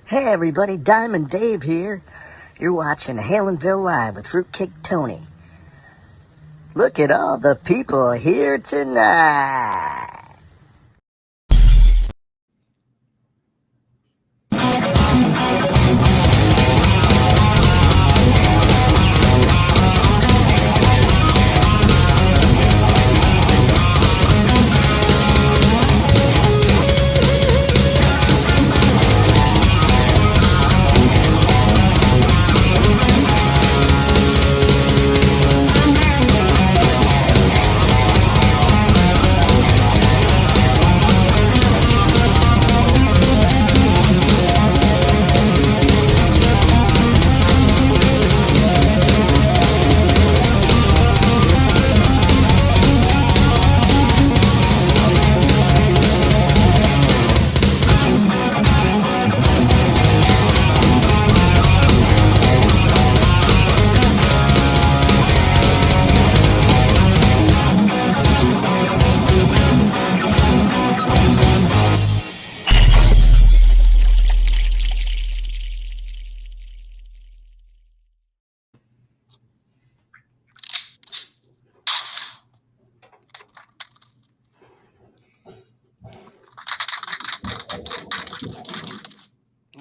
Hey everybody, Diamond Dave here. You're watching Halenville Live with Fruitcake Tony. Look at all the people here tonight.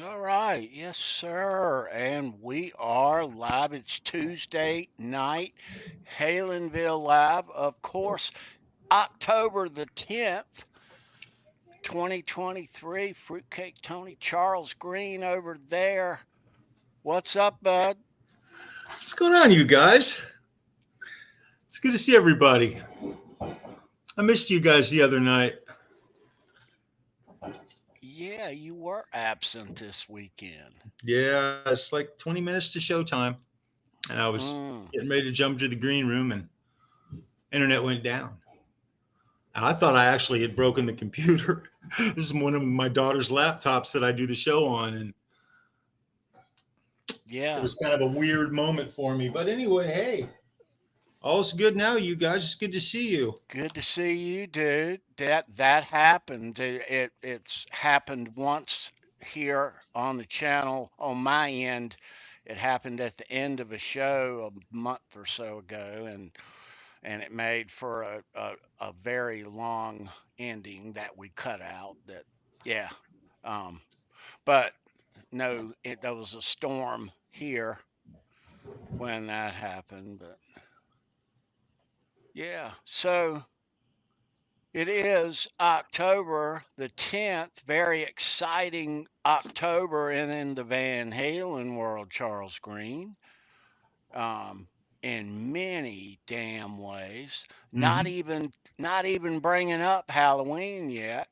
All right, yes, sir. And we are live. It's Tuesday night, Halenville Live. Of course, October the 10th, 2023. Fruitcake Tony, Charles Green over there. What's up, bud? What's going on, you guys? It's good to see everybody. I missed you guys the other night. Yeah, you were absent this weekend. Yeah, it's like 20 minutes to showtime. And I was getting ready to jump to the green room and internet went down. And I thought I actually had broken the computer. This is one of my daughter's laptops that I do the show on. And Yeah. it was kind of a weird moment for me. But anyway, hey, all's good now, you guys. It's good to see you. Good to see you, dude. That happened. It's happened once here on the channel on my end. It happened at the end of a show a month or so ago, and it made for a very long ending that we cut out. That yeah, um, but no, there was a storm here when that happened. But yeah, so. It is October the 10th, very exciting October in the Van Halen world, Charles Green, in many damn ways. Not even bringing up Halloween yet.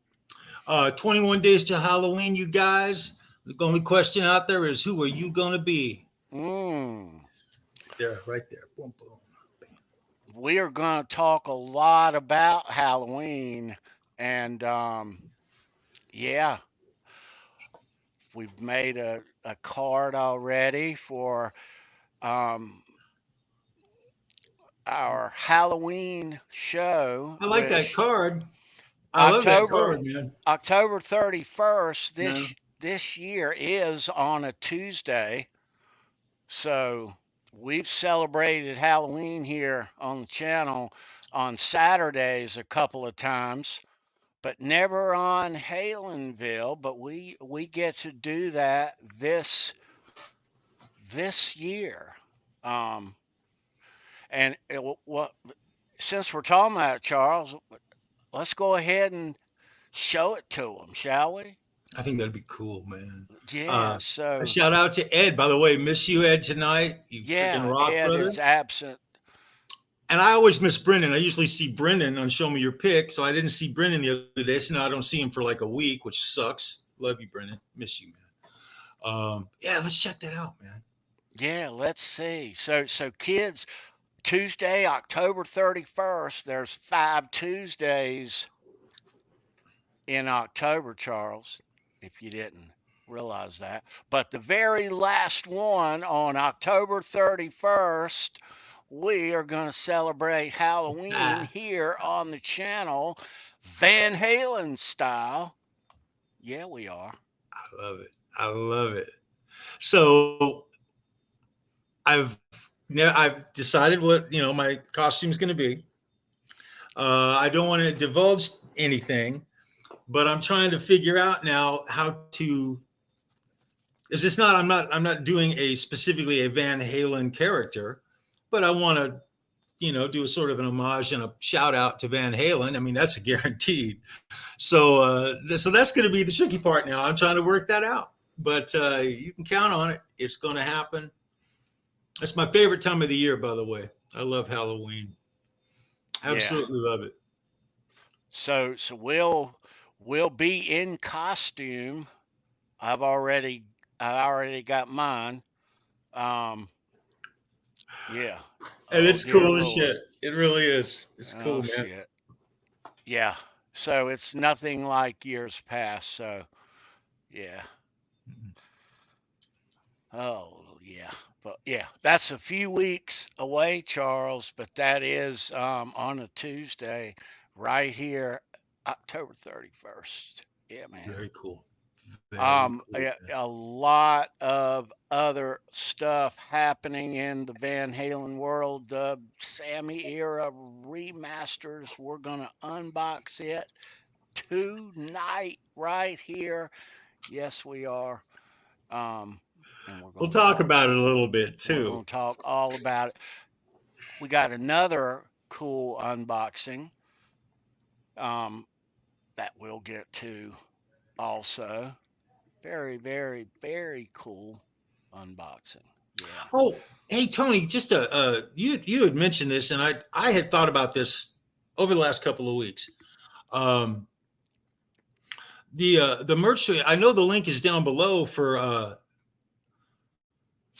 21 days to Halloween, you guys. The only question out there is who are you going to be? Mm. There, right there. Boom, boom. We are going to talk a lot about Halloween, and yeah, we've made a card already for um, our Halloween show, I like that which card. I love that October card, man. October 31st Yeah. this year is on a Tuesday. So we've celebrated Halloween here on the channel on Saturdays a couple of times, but never on Halenville. But we get to do that this year. Um, and what since we're talking about it, Charles, let's go ahead and show it to them, shall we? I think that'd be cool, man. Yeah. A So shout out to Ed, by the way. Miss you, Ed, tonight. You freaking yeah, rock, Ed brother. is absent. And I always miss Brendan. I usually see Brendan on Show Me Your Pick. So I didn't see Brendan the other day. So now I don't see him for like a week, which sucks. Love you, Brendan. Miss you, man. Yeah, let's check that out, man. Yeah, let's see. So kids, Tuesday, October 31st, there's 5 Tuesdays in October, Charles, if you didn't realize that. But the very last one on October 31st, we are going to celebrate Halloween Ah, here on the channel, Van Halen style. Yeah, we are. I love it. I love it. So I've decided what my costume's going to be. I don't want to divulge anything, but I'm trying to figure out now how to. Is this not? I'm not doing specifically a Van Halen character, but I want to do a sort of an homage and a shout out to Van Halen. I mean, that's a guaranteed. So that's going to be the tricky part now. I'm trying to work that out, but you can count on it. It's going to happen. That's my favorite time of the year, by the way. I love Halloween. Absolutely love it. So we'll be in costume. I already got mine. Yeah. And Oh it's dear cool as Lord. shit. It really is. It's Oh cool, man. shit. Yeah. So it's nothing like years past. So yeah. Oh yeah. But yeah, that's a few weeks away, Charles. But that is on a Tuesday, right here, October 31st. Yeah, man. Very cool. Very cool. A lot of other stuff happening in the Van Halen world. The Sammy era remasters. We're gonna unbox it tonight, right here. Yes, we are. Um, and we're We'll gonna talk talk. about it a little bit We're too. gonna talk all about it. We got another cool unboxing. Um, that we'll get to also. Very, very, very cool unboxing. Yeah. Oh, hey Tony, just you had mentioned this, and I had thought about this over the last couple of weeks. Um, the merch. I know the link is down below for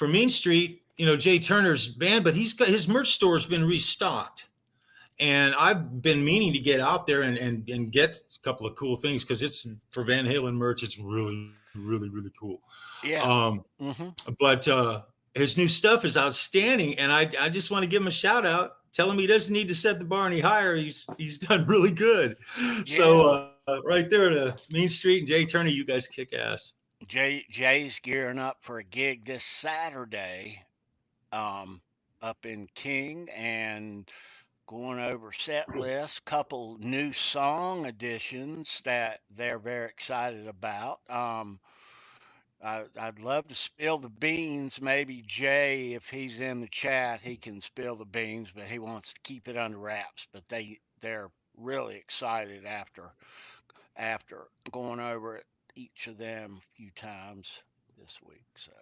Main Street. Jay Turner's band, but he's got his merch store has been restocked. And I've been meaning to get out there and get a couple of cool things because it's for Van Halen merch. It's really, really, really cool. Yeah. Mm-hmm. But his new stuff is outstanding, and I just want to give him a shout out. Tell him he doesn't need to set the bar any higher. He's done really good. Yeah. So right there to Main Street and Jay Turner, you guys kick ass. Jay's gearing up for a gig this Saturday, up in King and going over set list, couple new song additions that they're very excited about. I'd love to spill the beans. Maybe Jay, if he's in the chat, he can spill the beans, but he wants to keep it under wraps. But they're really excited after going over it, each of them a few times this week. So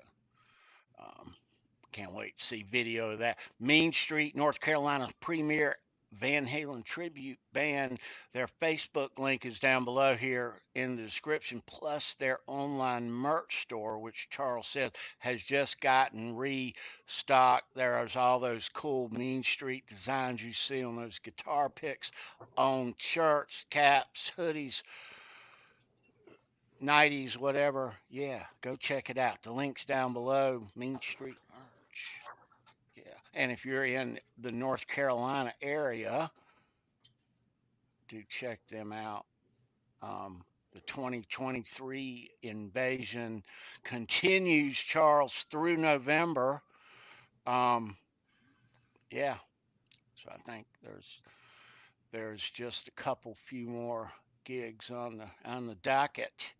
can't wait to see video of that. Main Street, North Carolina's premier Van Halen tribute band. Their Facebook link is down below here in the description, plus their online merch store, which Charles says has just gotten restocked. There's all those cool Mean Street designs you see on those guitar picks, on shirts, caps, hoodies, nighties, whatever. Yeah, go check it out. The link's down below. Mean Street merch. Yeah, and if you're in the North Carolina area, do check them out. The 2023 invasion continues, Charles, through November. Yeah, so I think there's just a few more gigs on the docket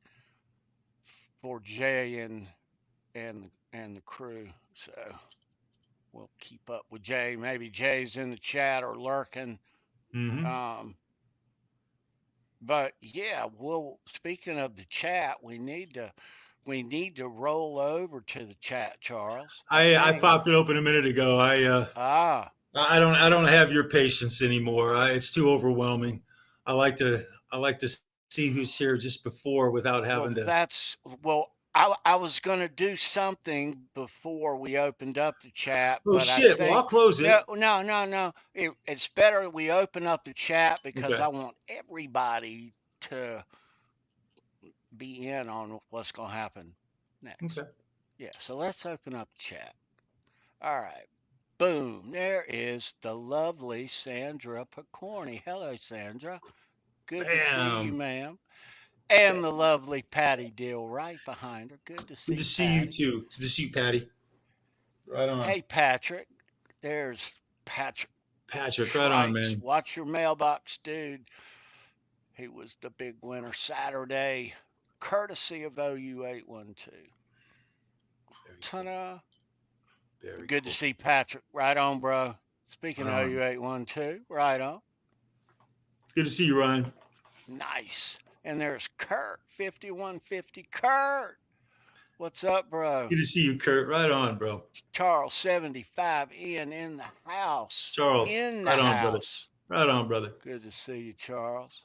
for Jay and the crew. So we'll keep up with Jay. Maybe Jay's in the chat or lurking. Mm-hmm. But yeah, well, speaking of the chat, we need to roll over to the chat, Charles. I popped it open a minute ago. I don't have your patience anymore. It's too overwhelming. I like to see who's here just before without having to. I was going to do something before we opened up the chat, Oh but I shit! Well, think I'll close it. no. It's better we open up the chat because Okay. I want everybody to be in on what's going to happen next. Okay. Yeah, so let's open up the chat. All right. Boom. There is the lovely Sandra Picorni. Hello, Sandra. Good to see you, Bam. ma'am. And the lovely Patty Dill right behind her. Good to see Good to see you Patty. too. Good to see you, Patty. Right on. Hey, Patrick. There's Patrick Patrick, right on, Schreitz. man. Watch your mailbox, dude. He was the big winner Saturday, courtesy of OU812. Very cool. Ta-da. Very Good to cool. see Patrick. Right on, bro. Speaking Right of on. OU812, right on. It's good to see you, Ryan. Nice. And there's Kurt, 5150. Kurt, what's up, bro? Good to see you, Kurt. Right on, bro. Charles, 75. Ian in the house. Charles, In the right on, brother. house. Right on, brother. Good to see you, Charles.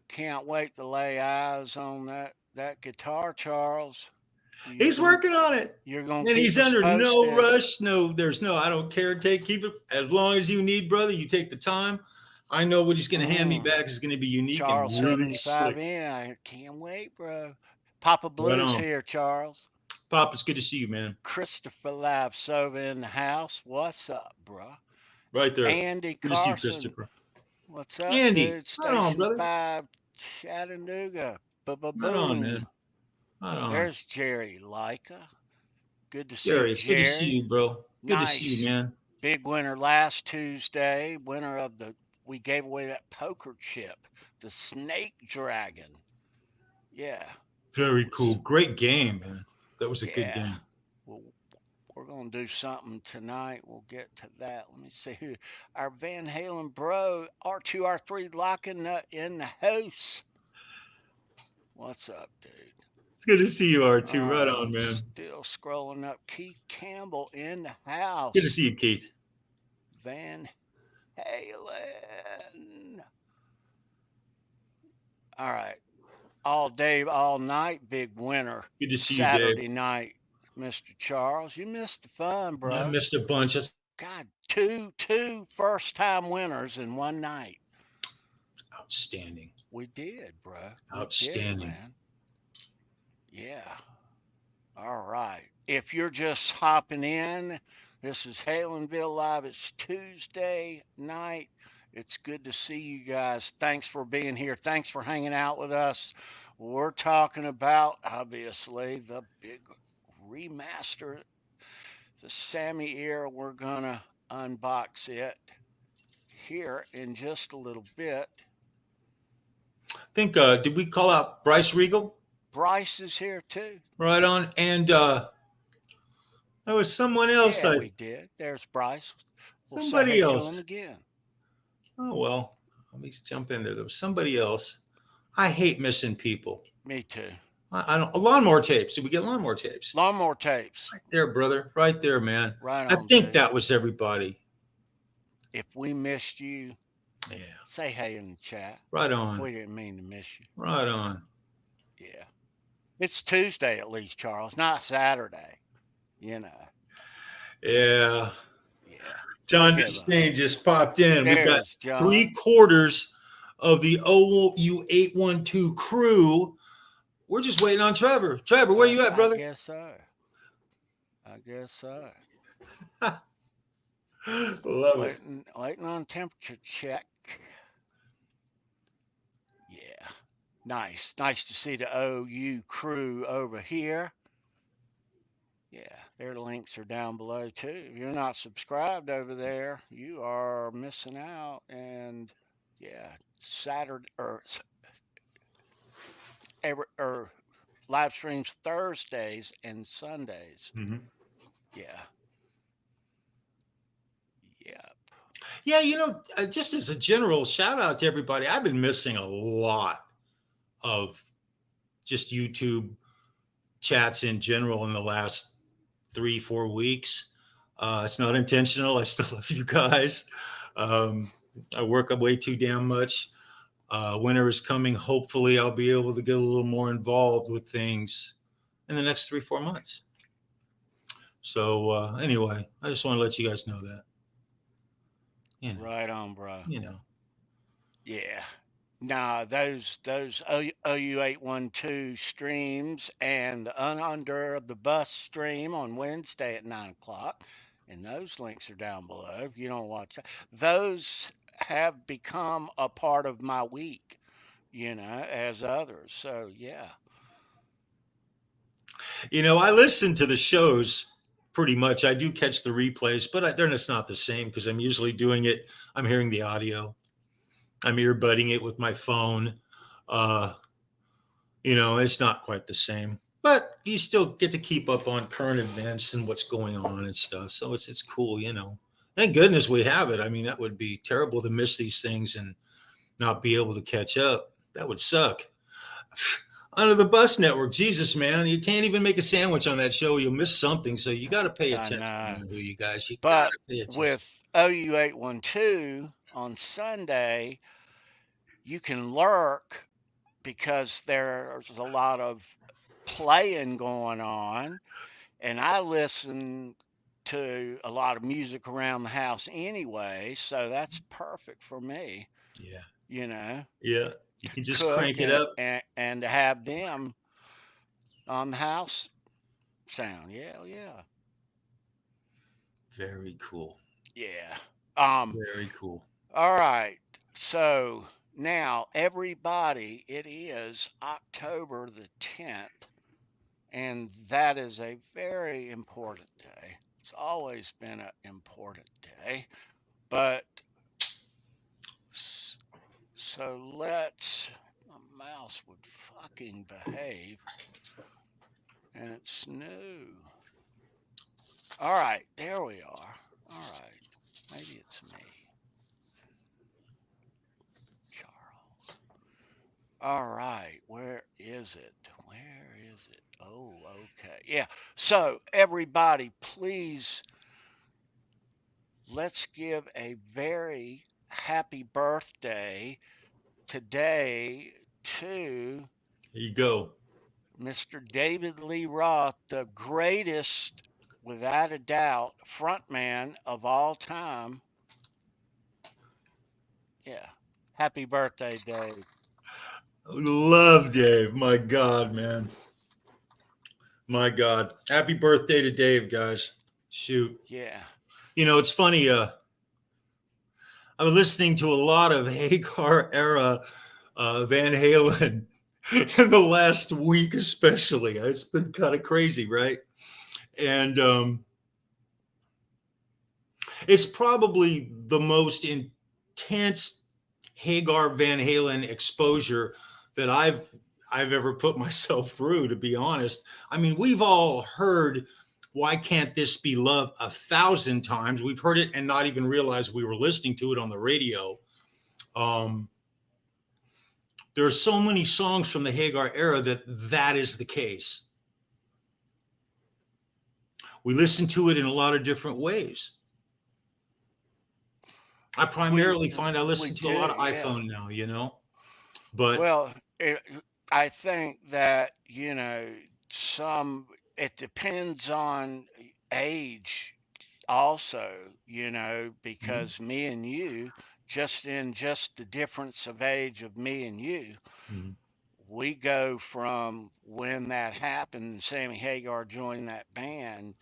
Can't wait to lay eyes on that guitar, Charles. He's working on it. You're gonna And keep he's us under no posted. rush. No, there's no, I don't care. Keep it as long as you need, brother. You take the time. I know what he's going to hand me back is going to be unique Charles, and really 75 slick. in. I can't wait, bro. Papa Right Blues on. here, Charles. Pop, it's good to see you, man. Christopher Live Sova in the house. What's up, bro? Right there. Andy Good to see you, Carson. Christopher. What's up, Andy, dude? right Station on, brother. 5, Chattanooga. Right on, Ba-ba-boom. man. Right on. There's Jerry Leica. Good to see Jerry, you, it's good to see you, bro. Good to see you, Nice. man. Big winner last Tuesday. Winner of we gave away that poker chip, the Snake Dragon. Yeah. Very cool. Great game, man. That was a good Yeah. game. Well, we're going to do something tonight. We'll get to that. Let me see who. Our Van Halen bro, R2, R3 locking in the house. What's up, dude? It's good to see you, R2. Right on, man. Still scrolling up. Keith Campbell in the house. Good to see you, Keith. Van Halen. All right. All day, all night, big winner. Good to see Saturday you, Dave. night, Mr. Charles. You missed the fun, bro. I missed a bunch. God, two first-time winners in one night. Outstanding. We did, bro. Outstanding. We did, man. Yeah. All right. If you're just hopping in, this is HALENVILLE Live. It's Tuesday night. It's good to see you guys. Thanks for being here. Thanks for hanging out with us. We're talking about, obviously, the big remaster, the Sammy era. We're going to unbox it here in just a little bit. I think, did we call out Bryce Regal? Bryce is here too. Right on. And there was someone else. Yeah, we did. There's Bryce. We'll somebody say hey else. to him again. Oh, well, let me jump in there. There was somebody else. I hate missing people. Me too. I don't. Lawnmower tapes. Did we get lawnmower tapes? Lawnmower tapes. Right there, brother. Right there, man. Right on. I think dude. that was everybody. If we missed you, yeah, say hey in the chat. Right on. We didn't mean to miss you. Right on. Yeah. It's Tuesday at least, Charles, not Saturday. You know. Yeah. Yeah. John Disdain just popped in. There's We got John. 3/4 of the OU812 crew. We're just waiting on Trevor. Trevor, where you at, brother? I guess so. Love it. Waiting on temperature check. Yeah. Nice. Nice to see the OU crew over here. Yeah, their links are down below too. If you're not subscribed over there, you are missing out. And yeah, Saturday or live streams Thursdays and Sundays. Mm-hmm. Yeah. Yep. Yeah, you know, just as a general shout out to everybody, I've been missing a lot of just YouTube chats in general in the last 3-4 weeks. It's not intentional. I still love you guys. I work way too damn much. Winter is coming. Hopefully I'll be able to get a little more involved with things in the next 3-4 months. So anyway, I just want to let you guys know that. You know, Right on, bro. You know. Yeah. Nah, those OU812 streams and the Under the Bus stream on Wednesday at 9:00, and those links are down below if you don't watch that. Those have become a part of my week. as others. So, yeah. I listen to the shows pretty much. I do catch the replays, but they're just not the same because I'm usually doing it. I'm hearing the audio. I'm earbudding it with my phone. Uh, it's not quite the same, but you still get to keep up on current events and what's going on and stuff. So it's cool. Thank goodness we have it. I mean, that would be terrible to miss these things and not be able to catch up. That would suck. Under the Bus Network, Jesus, man, you can't even make a sandwich on that show. You'll miss something. So you got to pay I attention, know. man, you guys. You got But to pay attention. with OU812 on Sunday, you can lurk because there's a lot of playing going on. And I listen to a lot of music around the house anyway. So that's perfect for me, Yeah. Yeah. You can just Cook crank it up. and to have them on the house sound. Yeah, yeah. Very cool. Yeah. Very cool. All right. So now, everybody, it is October the 10th, and that is a very important day. It's always been an important day. But so let's, my mouse would fucking behave, and it's new. All right, there we are. All right, maybe it's me. Charles. All right, where is it? Where is it? Oh, okay. Yeah. So, everybody, please, let's give a very happy birthday today to There you go. Mr. David Lee Roth, the greatest, without a doubt, frontman of all time. Yeah. Happy birthday, Dave. Love Dave. My God, man. My God. Happy birthday to Dave, guys. Shoot. Yeah. It's funny. I've been listening to a lot of Hagar era Van Halen in the last week, especially. It's been kind of crazy, right? And it's probably the most intense Hagar Van Halen exposure that I've ever put myself through, to be honest. I mean, we've all heard "Why Can't This Be Love" 1,000 times. We've heard it and not even realized we were listening to it on the radio. There's so many songs from the Hagar era that is the case. We listen to it in a lot of different ways. I primarily find I listen to a lot of iPhone now, but well, I think that it depends on age also, because me and you, just the difference of age of me and you, we go from when that happened, Sammy Hagar joined that band.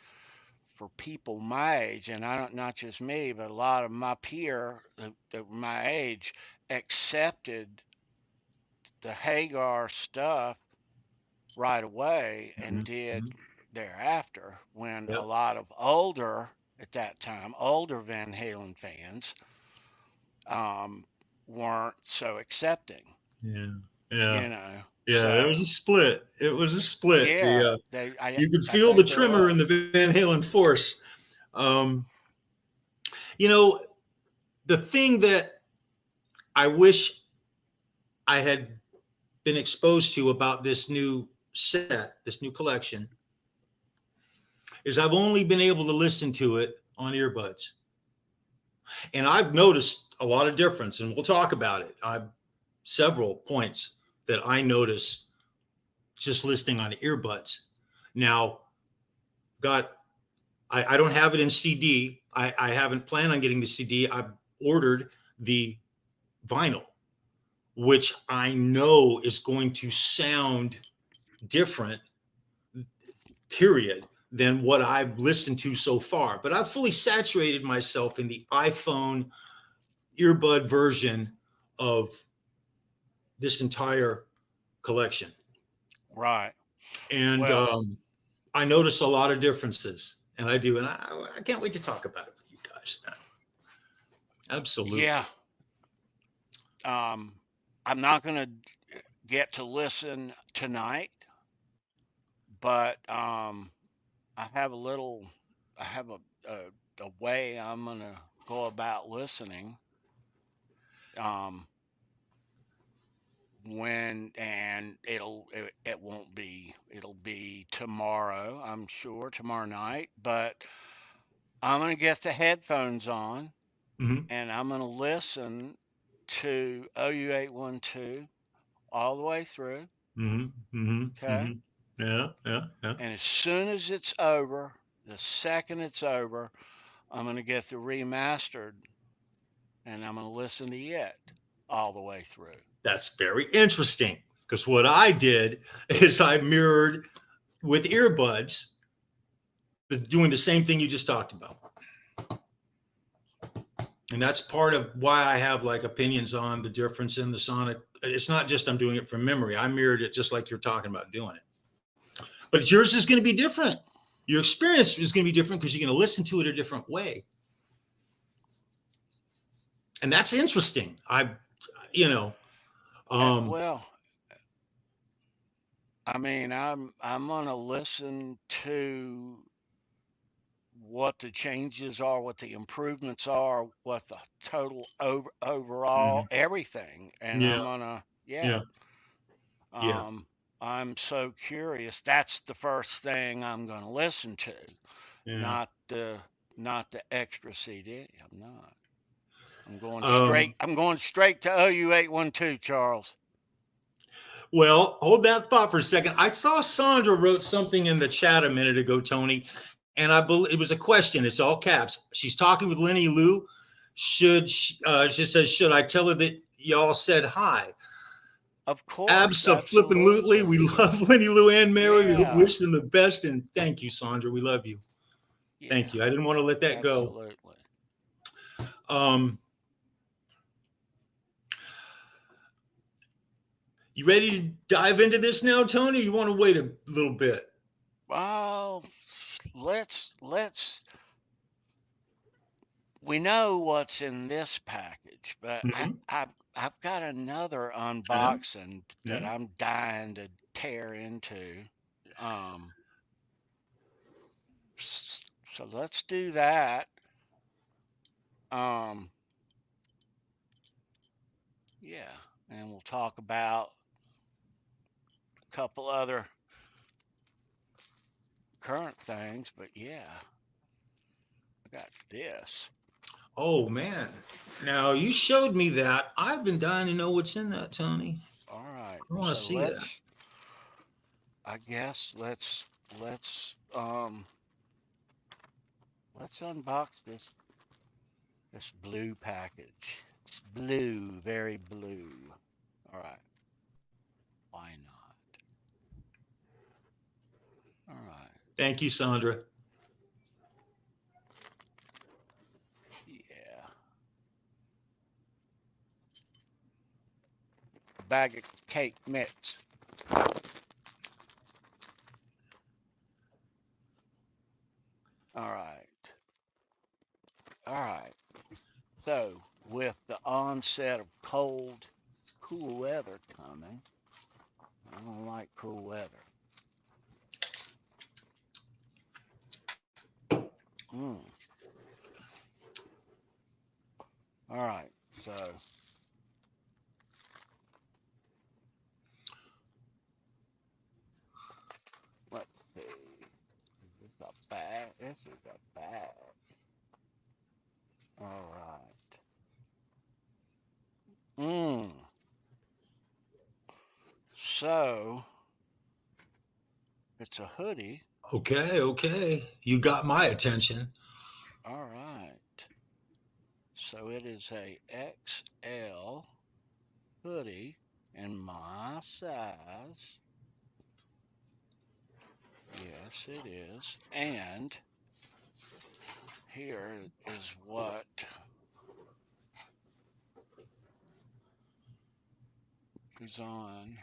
For people my age, and not just me, but a lot of my peer that were my age, accepted the Hagar stuff right away and did thereafter. When a lot of at that time, older Van Halen fans weren't so accepting. Yeah. So, there was a split. It was a split. Yeah, you could feel the tremor in the Van Halen force. The thing that I wish I had been exposed to about this new set, this new collection, is I've only been able to listen to it on earbuds. And I've noticed a lot of difference, and we'll talk about it. Several points that I notice just listening on earbuds. Now, I don't have it in CD. I haven't planned on getting the CD. I've ordered the vinyl, which I know is going to sound different, period, than what I've listened to so far. But I've fully saturated myself in the iPhone earbud version of this entire collection. Right. And Well, I notice a lot of differences, and I do, and I can't wait to talk about it with you guys, man. Absolutely. yeah. I'm not going to get to listen tonight, but I have a little, I have a way I'm going to go about listening. And it won't be, it'll be tomorrow, I'm sure, tomorrow night, but I'm going to get the headphones on Mm-hmm. and I'm going to listen to OU812 all the way through. Mm-hmm. Mm-hmm. Okay. Mm-hmm. Yeah. Yeah. Yeah. And as soon as it's over, the second it's over, I'm going to get the remastered and I'm going to listen to it all the way through. That's very interesting, because what I did is I mirrored with earbuds, doing the same thing you just talked about. And that's part of why I have like opinions on the difference in the sonic. It's not just I'm doing it from memory. I mirrored it just like you're talking about doing it. But yours is going to be different. Your experience is going to be different because you're going to listen to it a different way. And that's interesting. Well, I mean, I'm gonna listen to what the changes are, what the improvements are, what the total overall mhm. everything, and Yeah, I'm gonna yeah, yeah, um I'm so curious. That's the first thing I'm gonna listen to, yeah. not the extra CD. I'm not. Um, I'm going straight to OU812, Charles. well, hold that thought for a second. I saw Sandra wrote something in the chat a minute ago, Tony, and I believe it was a question. It's all caps. She's talking with Lenny Lou. She says, should I tell her that y'all said hi? Of course, Absolutely. absolutely. We love Lenny Lou and Mary. We Yeah, wish them the best. And thank you, Sandra. We love you. yeah, Thank you. I didn't want to let that go. absolutely. Um, you ready to dive into this now, Tony? Or you want to wait a little bit? Well, let's we know what's in this package, but Mm-hmm. I've got another I know. unboxing that Yeah. I'm dying to tear into. Um, so let's do that. Um, yeah, and we'll talk about a couple other current things, but yeah, I got this. Oh man. Now you showed me that. I've been dying to know what's in that, Tony. All right, I want to so see that. I guess let's unbox this blue package. It's blue, very blue. All right. Why not? All right. Thank you, Sandra. Yeah. A bag of cake mix. All right. All right. So, with the onset of cool weather coming, I don't like cool weather. Mm. All right. So, let's see. Is this a bag? This is a bag. All right. Mm. So, it's a hoodie. Okay, okay. You got my attention. All right. So it is a XL hoodie in my size. Yes, it is. And here is what is on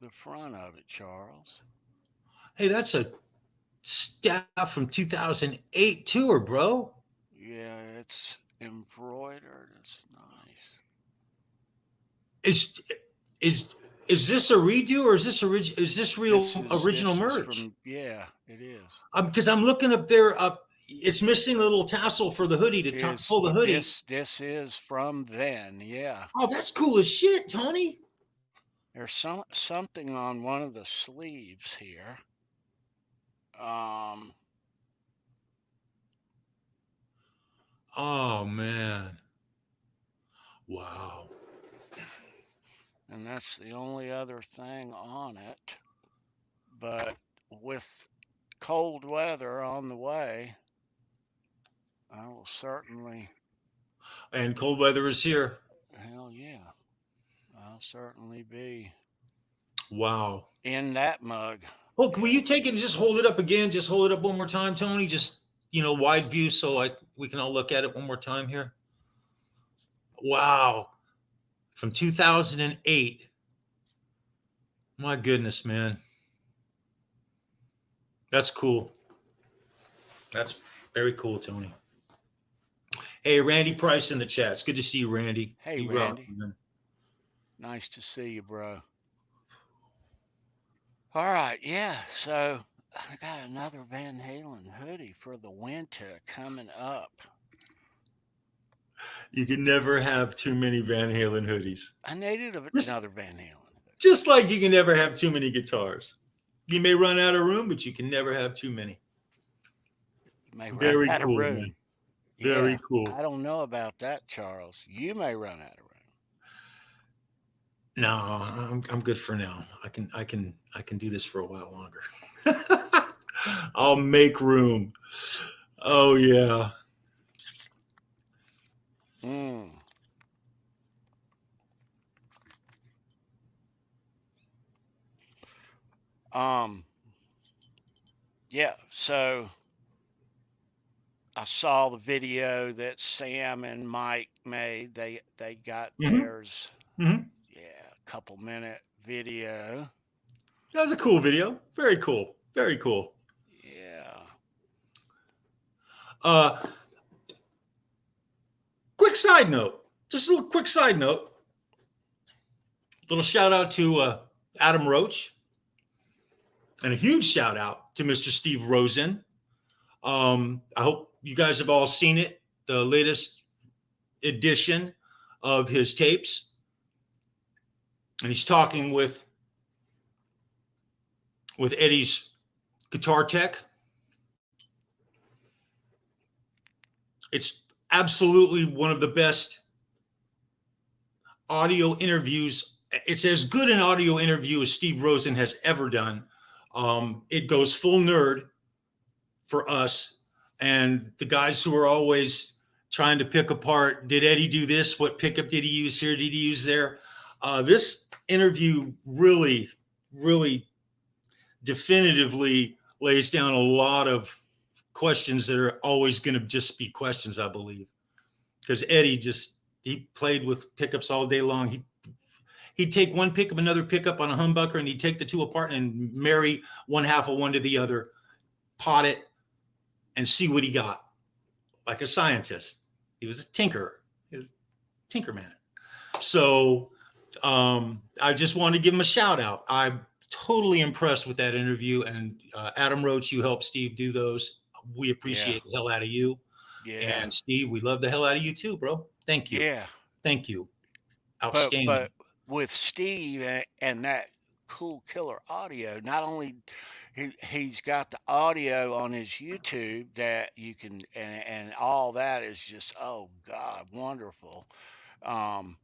the front of it, Charles. Hey, that's a staff from 2008 tour, bro. Yeah, it's embroidered. It's nice. Is is is this a redo or is this is this real original This is merch? from, yeah, it is. Because I'm looking up there. It's missing a little tassel for the hoodie to Is pull the hoodie. this is from then, yeah. Oh, that's cool as shit, Tony. There's something on one of the sleeves here. Um, Oh man, wow. and that's the only other thing on it. But with cold weather on the way, I will certainly, And cold weather is here. hell yeah, I'll certainly be Wow. in that mug. Look, will Yeah. you take it and just hold it up again? Just hold it up one more time, Tony. Just wide view so we can all look at it one more time here. Wow. From 2008. My goodness, man. That's cool. That's very cool, Tony. Hey, Randy Price in the chat. It's good to see you, Randy. Hey, You rock, Randy. man. Nice to see you, bro. All right, yeah. So I got another Van Halen hoodie for the winter coming up. You can never have too many Van Halen hoodies. I needed Just, another Van Halen hoodie. just like you can never have too many guitars. You may run out of room, but you can never have too many. You may run Very out of cool, room. man. Very Yeah, cool. I don't know about that, Charles. You may run out of room. No, I'm good for now. I can do this for a while longer. I'll make room. Oh yeah. Mm. Um. Yeah. So I saw the video that Sam and Mike made. They got Mm-hmm. theirs. Mm-hmm. Yeah, a couple minute video. That was a cool video. Very cool. Very cool. Yeah. Uh, quick side note. Just a little quick side note. Little shout out to Adam Roach, and a huge shout out to Mr. Steve Rosen. I hope you guys have all seen it. The latest edition of his tapes, and he's talking with Eddie's guitar tech. It's absolutely one of the best audio interviews. It's as good an audio interview as Steve Rosen has ever done. It goes full nerd for us, and the guys who are always trying to pick apart, did Eddie do this? What pickup did he use here? Did he use there? This interview really, really definitively lays down a lot of questions that are always going to just be questions, I believe. Because Eddie he played with pickups all day long. He'd take one pickup, another pickup on a humbucker, and he'd take the two apart and marry one half of one to the other, pot it, and see what he got. Like a scientist. He was a tinkerer. He was a tinker man. So I just wanted to give him a shout out. I'm totally impressed with that interview. And Adam Roach, you helped Steve do those. We appreciate the hell out of you. Yeah. And Steve, we love the hell out of you too, bro. Thank you. Yeah. Thank you. But Outstanding. with Steve and that cool killer audio, not only he's got the audio on his YouTube that you can and all that is just, oh God, wonderful. Um,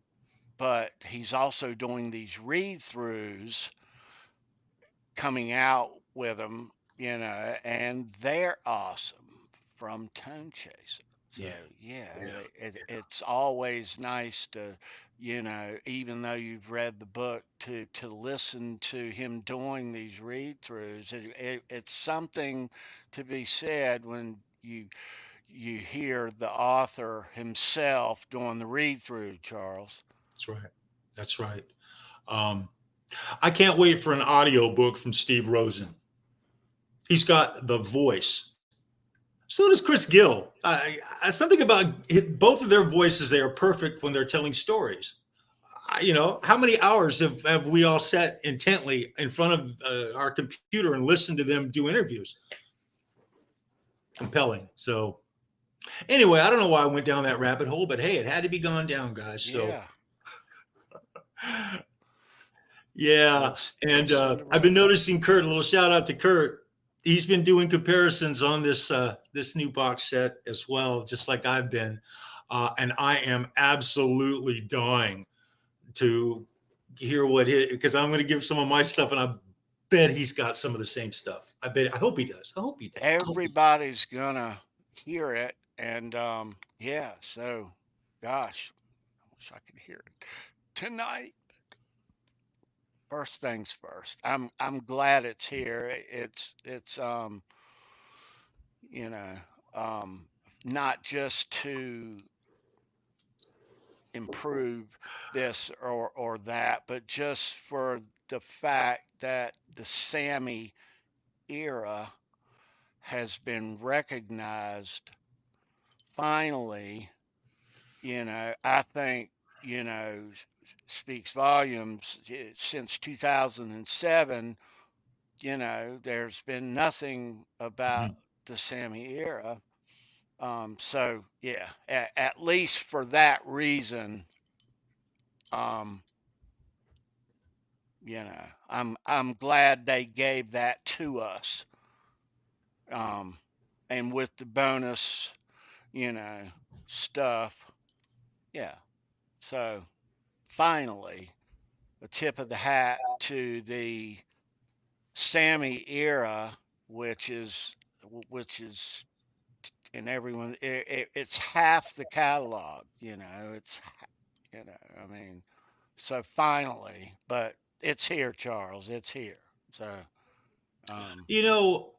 but he's also doing these read throughs coming out with them, and they're awesome from Tone Chaser. So Yeah. yeah, Yeah. it's always nice to, even though you've read the book, to listen to him doing these read throughs. It's something to be said when you hear the author himself doing the read through, Charles. That's right. That's right. Um, I can't wait for an audio book from Steve Rosen. He's got the voice. So does Chris Gill. Something about both of their voices, they are perfect when they're telling stories. How many hours have we all sat intently in front of our computer and listened to them do interviews? Compelling. So, anyway, I don't know why I went down that rabbit hole, but hey, it had to be gone down, guys. So, Yeah. yeah. And I've been noticing Kurt, a little shout out to Kurt. He's been doing comparisons on this new box set as well, just like I've been. And I am absolutely dying to hear because I'm going to give some of my stuff, and I bet he's got some of the same stuff. I hope he does. I hope he does. Everybody's gonna hear it, and yeah. So, gosh, I wish I could hear it tonight. First things first. I'm glad it's here. It's you know um, not just to improve this or that, but just for the fact that the Sammy era has been recognized finally. I think, you know, speaks volumes. Since 2007, there's been nothing about Mhm. the Sammy era. So yeah, at least for that reason, um, I'm glad they gave that to us. Um, and with the bonus, you know, stuff, yeah. So finally, a tip of the hat to the Sammy era, which is which is, and everyone, it's half the catalog. I mean, so finally, but it's here, Charles. It's here. So, um, You know,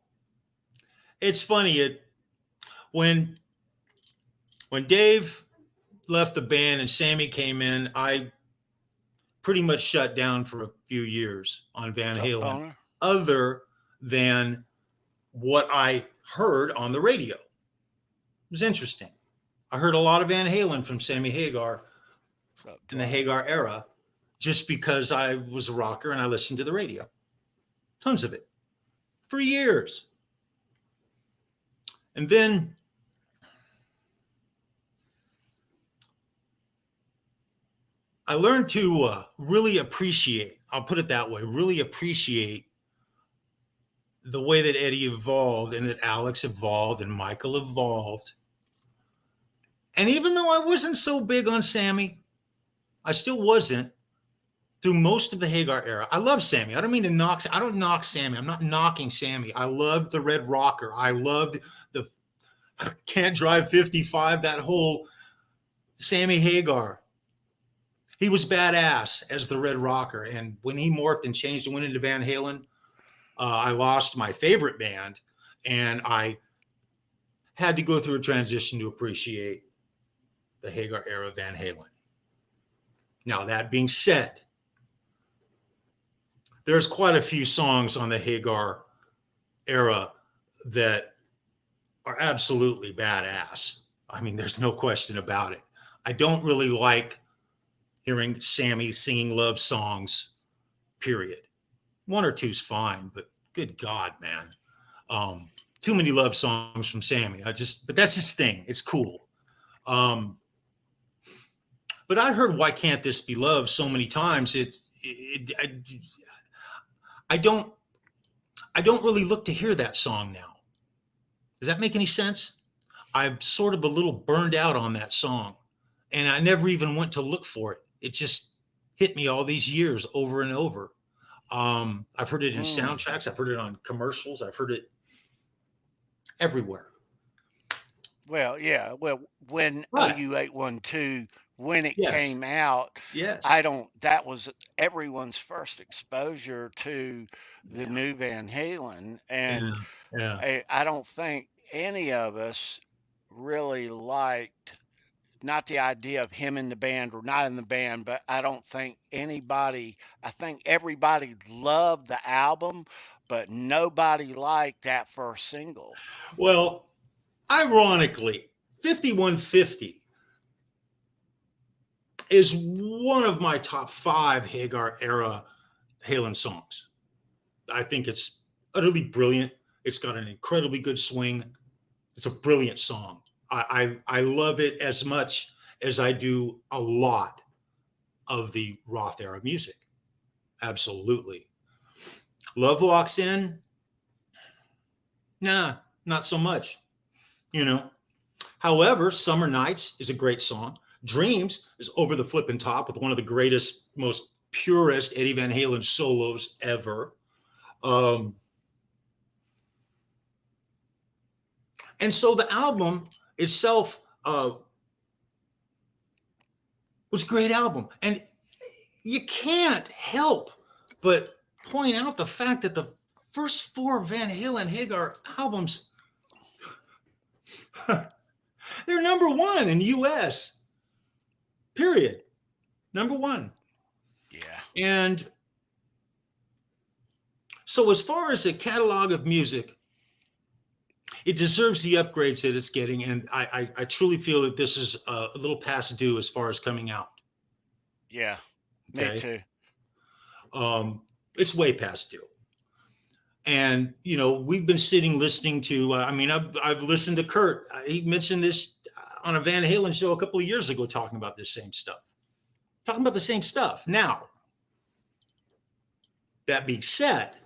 it's funny. When when Dave left the band and Sammy came in, I pretty much shut down for a few years on Van Halen, Boner. other than what I heard on the radio. It was interesting. I heard a lot of Van Halen from Sammy Hagar What's up, in the Dwight? Hagar era just because I was a rocker and I listened to the radio. Tons of it for years. And then I learned to really appreciate, I'll put it that way, really appreciate the way that Eddie evolved and that Alex evolved and Michael evolved. And even though I wasn't so big on Sammy, I still wasn't through most of the Hagar era. I love Sammy. I don't knock Sammy. I'm not knocking Sammy. I loved the Red Rocker. I loved the Can't Drive 55, that whole Sammy Hagar. He was badass as the Red Rocker. And when he morphed and changed and went into Van Halen, I lost my favorite band, and I had to go through a transition to appreciate the Hagar era of Van Halen. Now, that being said, there's quite a few songs on the Hagar era that are absolutely badass. I mean, there's no question about it. I don't really like hearing Sammy singing love songs, period. One or two's fine, but good God, man. Um, Too many love songs from Sammy. But that's his thing. It's cool. Um, but I heard "Why Can't This Be Love" so many times. I don't, I don't really look to hear that song now. Does that make any sense? I'm sort of a little burned out on that song, and I never even went to look for it. It just hit me all these years over and over. I've heard it in Mm. soundtracks. I've heard it on commercials. I've heard it everywhere. Well, yeah. Well, when Right. OU812, when it Yes. came out, Yes. I don't, that was everyone's first exposure to the Yeah. new Van Halen. And Yeah. Yeah. I don't think any of us really liked not the idea of him in the band or not in the band, but I think everybody loved the album, but nobody liked that first single. Well, ironically, 5150 is one of my top 5 Hagar era Halen songs. I think it's utterly brilliant. It's got an incredibly good swing. It's a brilliant song. I love it as much as I do a lot of the Roth era music. Absolutely. Love Walks In? Nah, not so much. You know. However, Summer Nights is a great song. Dreams is over the flipping top with one of the greatest, most purest Eddie Van Halen solos ever. And so the album itself was a great album. And you can't help but point out the fact that the first 4 Van Halen Hagar albums, they're number 1 in the US. Period. Number 1. Yeah. And so as far as a catalog of music, it deserves the upgrades that it's getting. And I truly feel that this is a little past due as far as coming out. Yeah, okay? Me too. It's way past due. And, you know, we've been sitting listening to, I've listened to Kurt. He mentioned this on a Van Halen show a couple of years ago, talking about this same stuff. Talking about the same stuff. Now, that being said,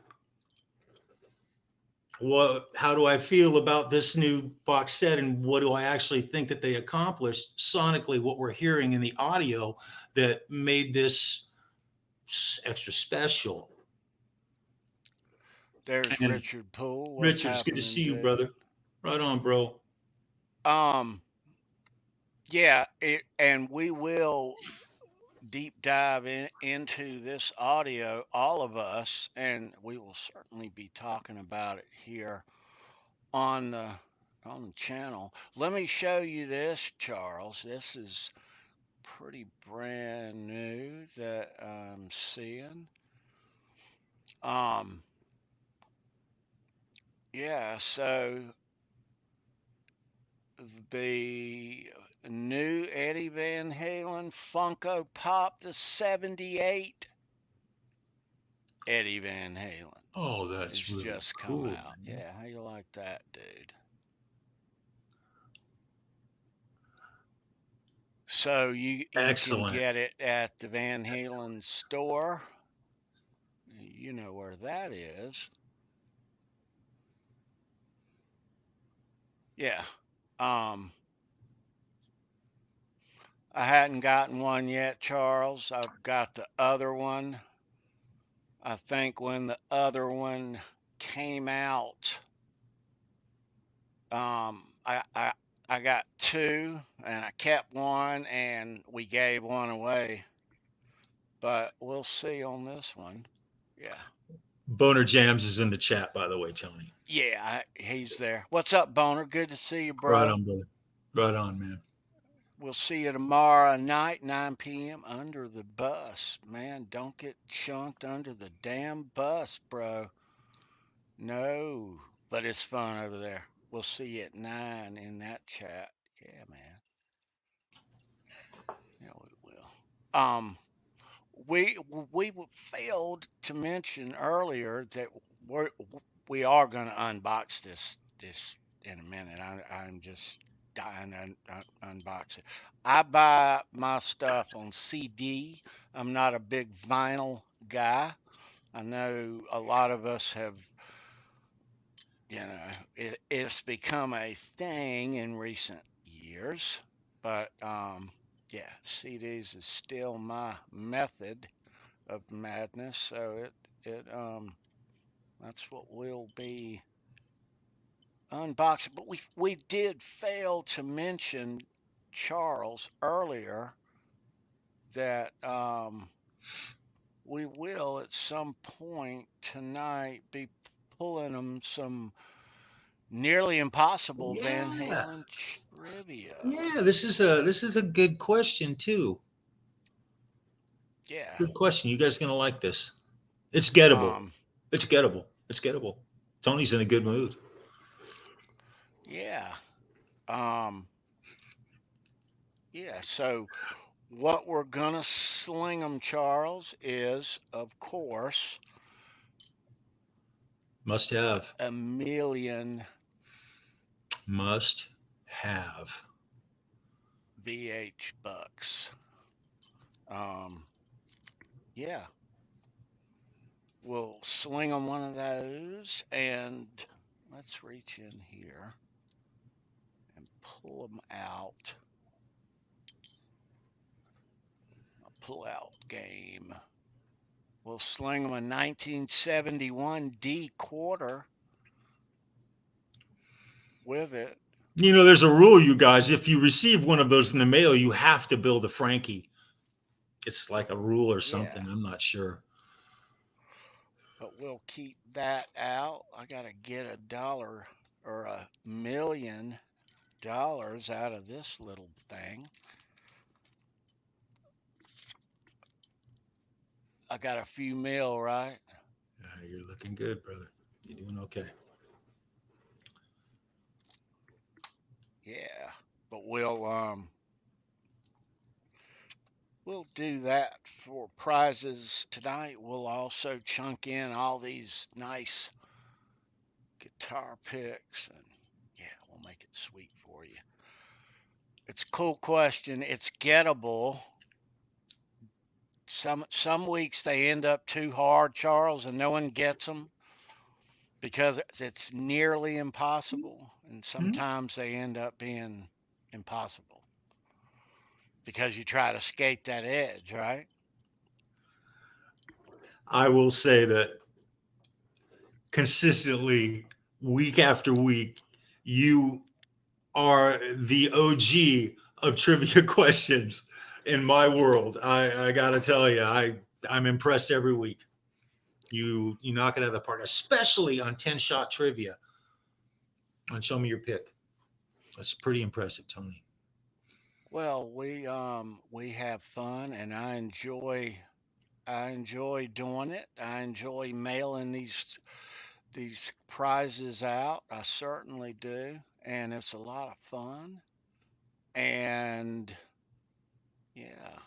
how do I feel about this new box set, and what do I actually think that they accomplished sonically, what we're hearing in the audio that made this extra special? There's And Richard Poole. What's Richard, it's good to see you, dude? brother. Right on, bro. Yeah, and we will deep dive into this audio, all of us, and we will certainly be talking about it here on the channel. Let me show you this, Charles. This is pretty brand new that I'm seeing. Yeah, so the new Eddie Van Halen Funko Pop, the 78 Eddie Van Halen. Oh, that's It's really just cool, come out. man. Yeah, how you like that, dude? So you can Excellent. get it at the Van Halen store. You know where that is. Yeah. I hadn't gotten one yet, Charles. I've got the other one. I think when the other one came out, I got 2 and I kept one and we gave one away. But we'll see on this one. Yeah. Boner Jams is in the chat, by the way, Tony. Yeah, he's there. What's up, Boner? Good to see you, Right bro. on, brother. Right on, man. We'll see you tomorrow night, 9 p.m. under the bus. Man, don't get chunked under the damn bus, bro. No, but it's fun over there. We'll see you at 9 in that chat. Yeah, man. Yeah, we will. We failed to mention earlier that we are going to unbox this in a minute. I'm just dying to unbox it. I buy my stuff on CD. I'm not a big vinyl guy. I know a lot of us have, it's become a thing in recent years, but yeah, CDs is still my method of madness. So that's what we'll be unboxing. But we did fail to mention, Charles, earlier that we will at some point tonight be pulling them some Nearly Impossible Van Yeah. Halen trivia. Yeah, this is a good question too. Yeah. Good question. You guys gonna like this? It's gettable. Um. It's gettable. It's gettable. Tony's in a good mood. Yeah. Um. Yeah. So what we're gonna sling 'em, Charles, is of course Must have. a million Must have. VH bucks. Um. Yeah. We'll sling 'em one of those, and let's reach in here and pull them out. A pull-out game. We'll sling them a 1971 D quarter with it. You know, there's a rule, you guys. If you receive one of those in the mail, you have to build a Frankie. It's like a rule or Yeah, something. I'm not sure. but we'll keep that out. I got to get $1 or $1 million out of this little thing. I got a few mil, right? You're looking good, brother. You're doing okay. Yeah, but we'll do that for prizes tonight. We'll also chunk in all these nice guitar picks, and yeah, we'll make it sweet for you. It's a cool question. It's gettable. Some weeks they end up too hard, Charles, and no one gets them because it's nearly impossible, and Mhm. sometimes they end up being impossible because you try to skate that edge, right? I will say that consistently, week after week, you are the OG of trivia questions in my world. I gotta tell you, I'm impressed every week. You knock it out of the park, especially on 10-shot trivia. And show me your pick. That's pretty impressive, Tony. Well, we have fun, and I enjoy doing it. I enjoy mailing these prizes out. I certainly do, and it's a lot of fun. And yeah,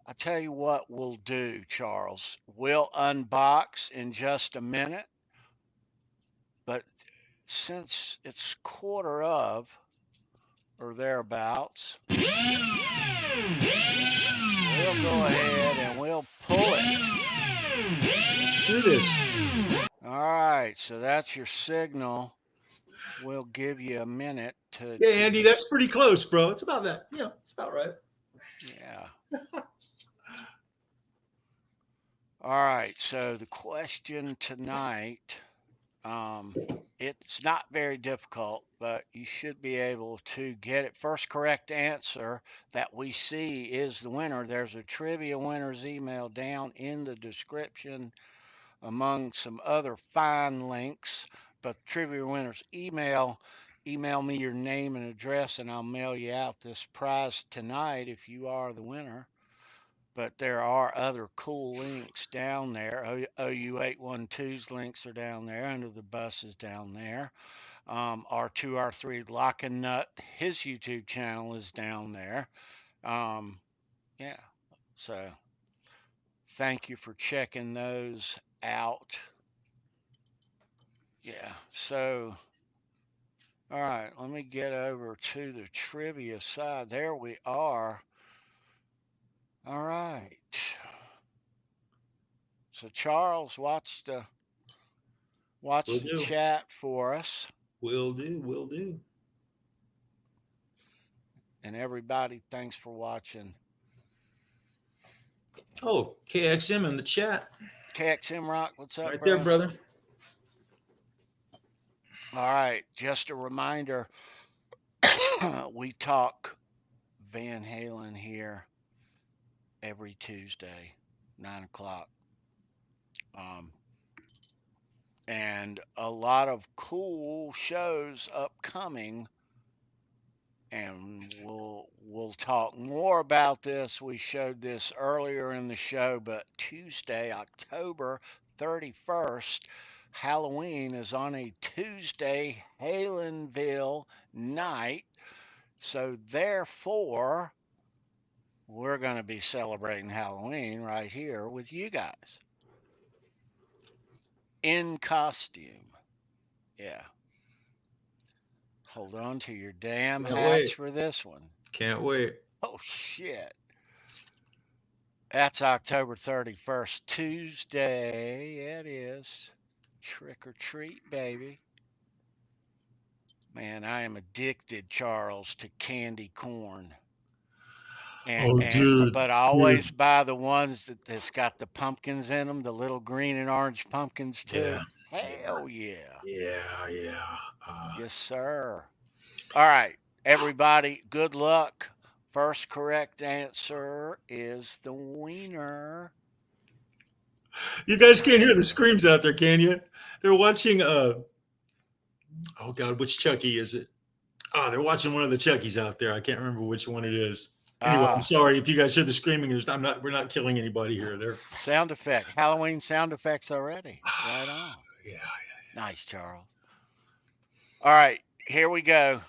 I tell you what we'll do, Charles. We'll unbox in just a minute, but since it's quarter of or thereabouts, we'll go ahead and we'll pull it. Do this. All right, so that's your signal. We'll give you a minute to Yeah, get Andy, it. that's pretty close, bro. It's about that. Yeah, it's about right. Yeah. All right, so the question tonight, um, it's not very difficult, but you should be able to get it. First correct answer that we see is the winner. There's a trivia winner's email down in the description among some other fine links. But trivia winners email me your name and address, and I'll mail you out this prize tonight if you are the winner. But there are other cool links down there. OU812's links are down there, Under the Bus is down there. R2R3 Lock and Nut, his YouTube channel is down there. Um, yeah, so thank you for checking those out. Yeah, so all right, let me get over to the trivia side. There we are. All right. So Charles, Will watch the do. chat for us. Will do. Will do. And everybody, thanks for watching. Oh, KXM in the chat. KXM Rock, what's up, Right there, bro? brother. All right, just a reminder, we talk Van Halen here every Tuesday, 9 o'clock. Um, and a lot of cool shows upcoming. And we'll talk more about this. We showed this earlier in the show, but Tuesday, October 31st, Halloween is on a Tuesday, Halenville night. So therefore, we're going to be celebrating Halloween right here with you guys in costume. Yeah. Hold on to your damn Can't hats wait. for this one. Can't wait. Oh, shit. That's October 31st, Tuesday. It is. Trick or treat, baby. Man, I am addicted, Charles, to candy corn. Dude. But I always buy the ones that's got the pumpkins in them, the little green and orange pumpkins too. Yeah. Hell yeah. Yeah. Yes, sir. All right, everybody, good luck. First correct answer is the wiener. You guys can't hear the screams out there, can you? They're watching oh God, which Chucky is it? Oh, they're watching one of the Chuckies out there. I can't remember which one it is. Anyway, I'm sorry if you guys hear the screaming. We're not killing anybody here. They're sound effect. Halloween sound effects already. Right on. Yeah. Nice, Charles. All right, here we go.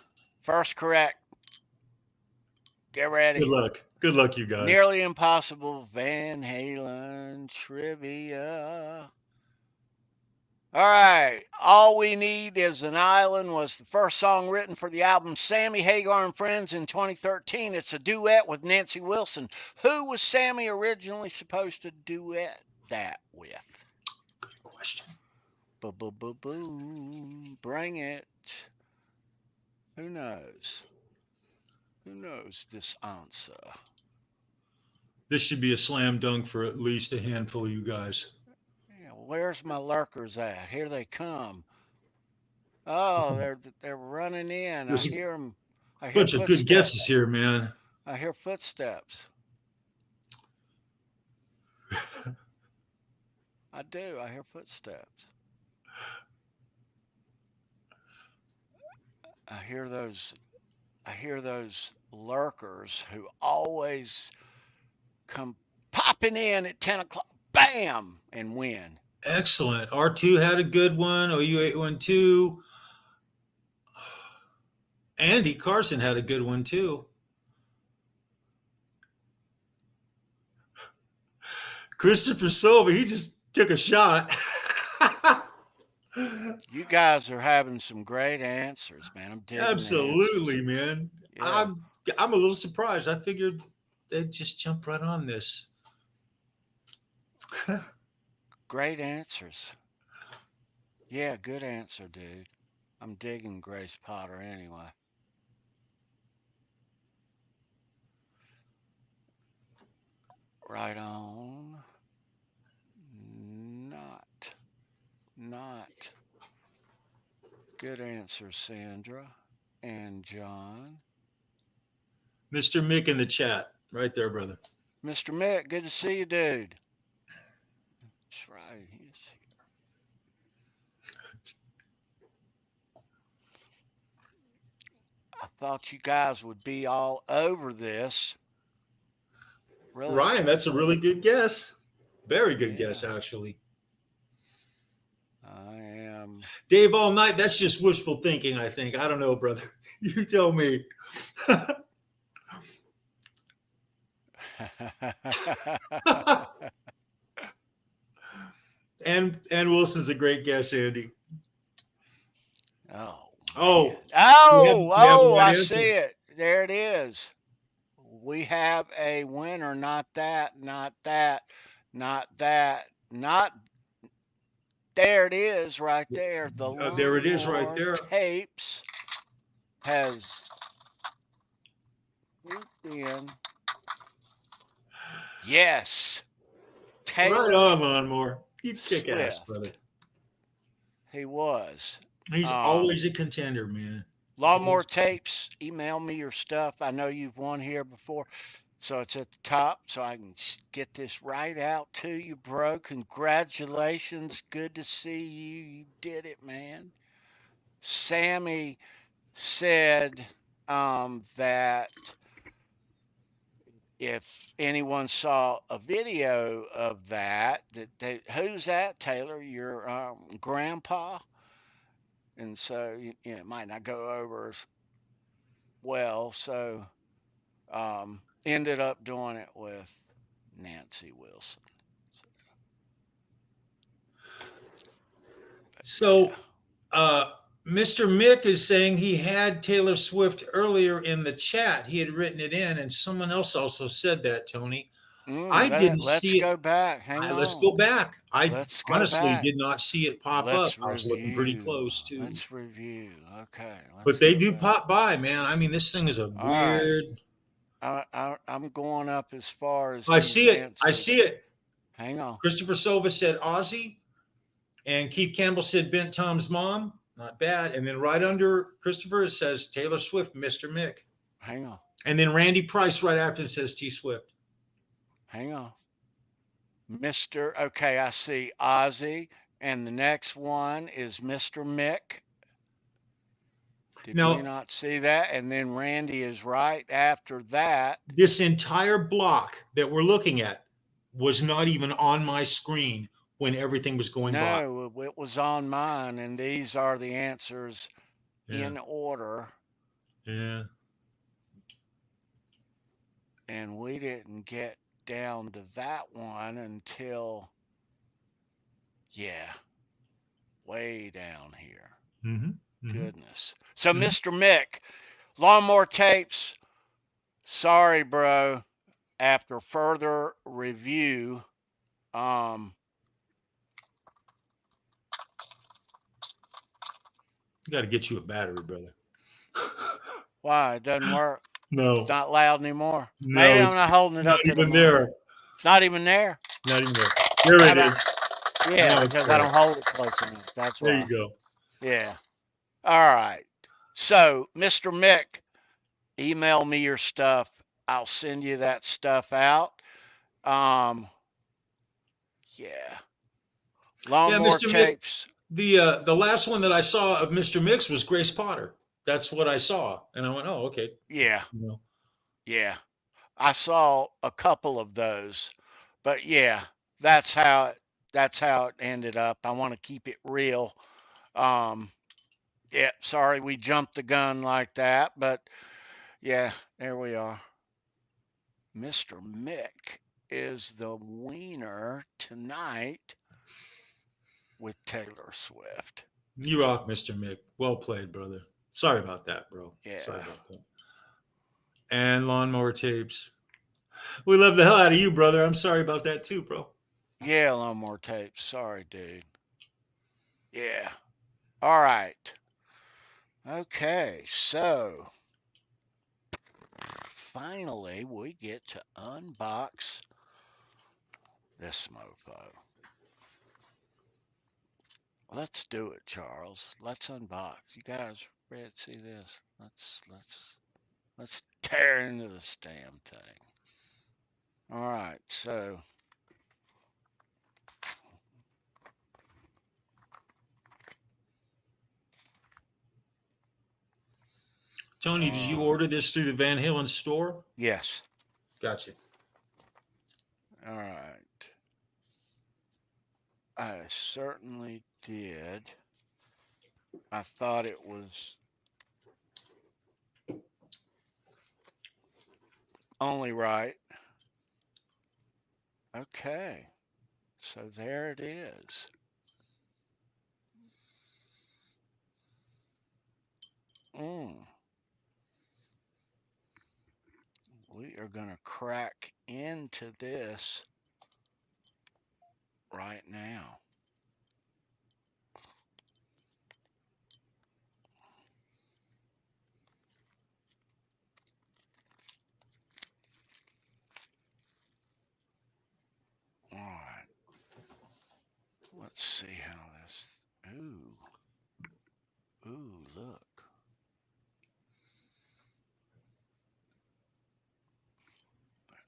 First correct. Get ready. Good luck, you guys. Nearly Impossible Van Halen trivia. All right. All We Need Is an Island was the first song written for the album Sammy Hagar and Friends in 2013. It's a duet with Nancy Wilson. Who was Sammy originally supposed to duet that with? Good question. Boom. Bring it. Who knows? Who knows this answer? This should be a slam dunk for at least a handful of you guys. Yeah, where's my lurkers at? Here they come. Oh, they're running in. I hear them. I hear bunch of good guesses here, man. I hear footsteps. I do. I hear footsteps. I hear those lurkers who always come popping in at 10 o'clock, bam, and win. Excellent. R2 had a good one. OU812. Andy Carson had a good one too. Christopher Silva, he just took a shot. You guys are having some great answers, man. I'm digging. Absolutely, man. Yeah. I'm a little surprised. I figured they'd just jump right on this. Great answers. Yeah, good answer, dude. I'm digging Grace Potter anyway. Right on. Not. Good answer, Sandra and John. Mr. Mick in the chat. Right there, brother. Mr. Mick, good to see you, dude. That's right. He's here. I thought you guys would be all over this. Really? Ryan, that's a really good guess. Very good guess, actually. I am. Dave All Night, that's just wishful thinking, I think. I don't know, brother. You tell me. and Wilson's a great guess, Andy. I see it. There it is. We have a winner. Not that. There it is, right there. There it is, right there. Tapes has in. Yes. Taylor, right on, Lawnmower. You kick ass, brother. He was. He's always a contender, man. Lawnmower Tapes, email me your stuff. I know you've won here before. So it's at the top, so I can get this right out to you, bro. Congratulations. Good to see you. You did it, man. Sammy said that if anyone saw a video of that, who's that, Taylor? Your grandpa? And so it might not go over as well. So ended up doing it with Nancy Wilson. So, Mr. Mick is saying he had Taylor Swift earlier in the chat. He had written it in, and someone else also said that, Tony. I didn't Let's see it. go back. Hang Let's on. go back. I Let's go honestly back. did not see it pop up. Let's I was looking pretty review. close too. Let's review. Okay. But Let's they go do back. pop by, man. I mean, this thing is a All right. weird. I'm going up as far as I these see it. I answers. see it. Hang on. Christopher Silva said Ozzy, and Keith Campbell said Bent Tom's mom. Not bad. And then right under Christopher, it says Taylor Swift, Mr. Mick. Hang on. And then Randy Price right after it says T Swift. Hang on. Okay, I see Ozzy. And the next one is Mr. Mick. Did we not see that? And then Randy is right after that. This entire block that we're looking at was not even on my screen when everything was going by. No, it was on mine, and these are the answers in order. Yeah. And we didn't get down to that one until, way down here. Goodness. So, Mr. Mick, Lawnmower Tapes, sorry, bro. After further review, got to get you a battery, brother. Why? It doesn't work. No. It's not loud anymore. No, Maybe I'm not holding it up. Not even there. It's not even there. Not even there. There it is. Yeah, because I don't hold it close enough. That's why. There you go. Yeah. All right. So, Mr. Mick, email me your stuff. I'll send you that stuff out. Lawnmower Tapes. Mick, the last one that I saw of Mr. Mix was Grace Potter. That's what I saw. And I went, oh, okay. Yeah. Yeah. I saw a couple of those. But yeah, that's how it ended up. I want to keep it real. Sorry we jumped the gun like that, but yeah, there we are. Mr. Mick is the wiener tonight with Taylor Swift. You rock, Mr. Mick. Well played, brother. Sorry about that, bro. Yeah. Sorry about that. And Lawnmower Tapes. We love the hell out of you, brother. I'm sorry about that too, bro. Yeah, Lawnmower Tapes. Sorry, dude. Yeah. All right. Okay, so finally we get to unbox this mofo. Let's do it, Charles. Let's unbox. You guys ready to see this? Let's tear into this damn thing. All right, so Tony, did you order this through the Van Halen store? Yes. Gotcha. All right. I certainly did. I thought it was only right. Okay. So there it is. We are going to crack into this right now. All right. Let's see how this. Ooh, look.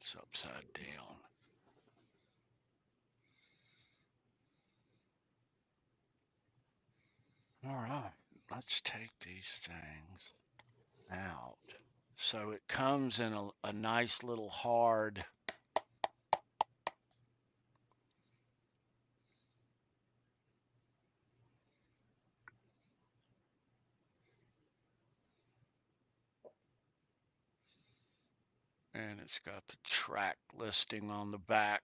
It's upside down. All right, let's take these things out. So it comes in a nice little hard and it's got the track listing on the back.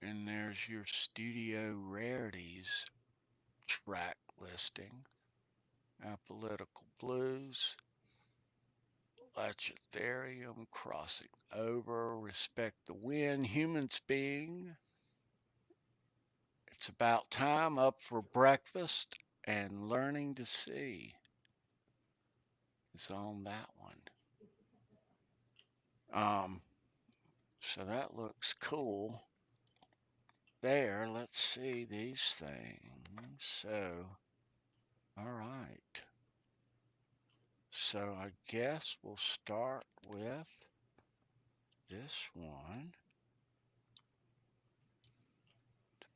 And there's your Studio Rarities track listing. Apolitical Blues, Latchetherium, Crossing Over, Respect the Wind, Humans Being, It's About Time, Up for Breakfast, and Learning to See is on that one. So that looks cool. There, let's see these things. So, all right. So I guess we'll start with this one,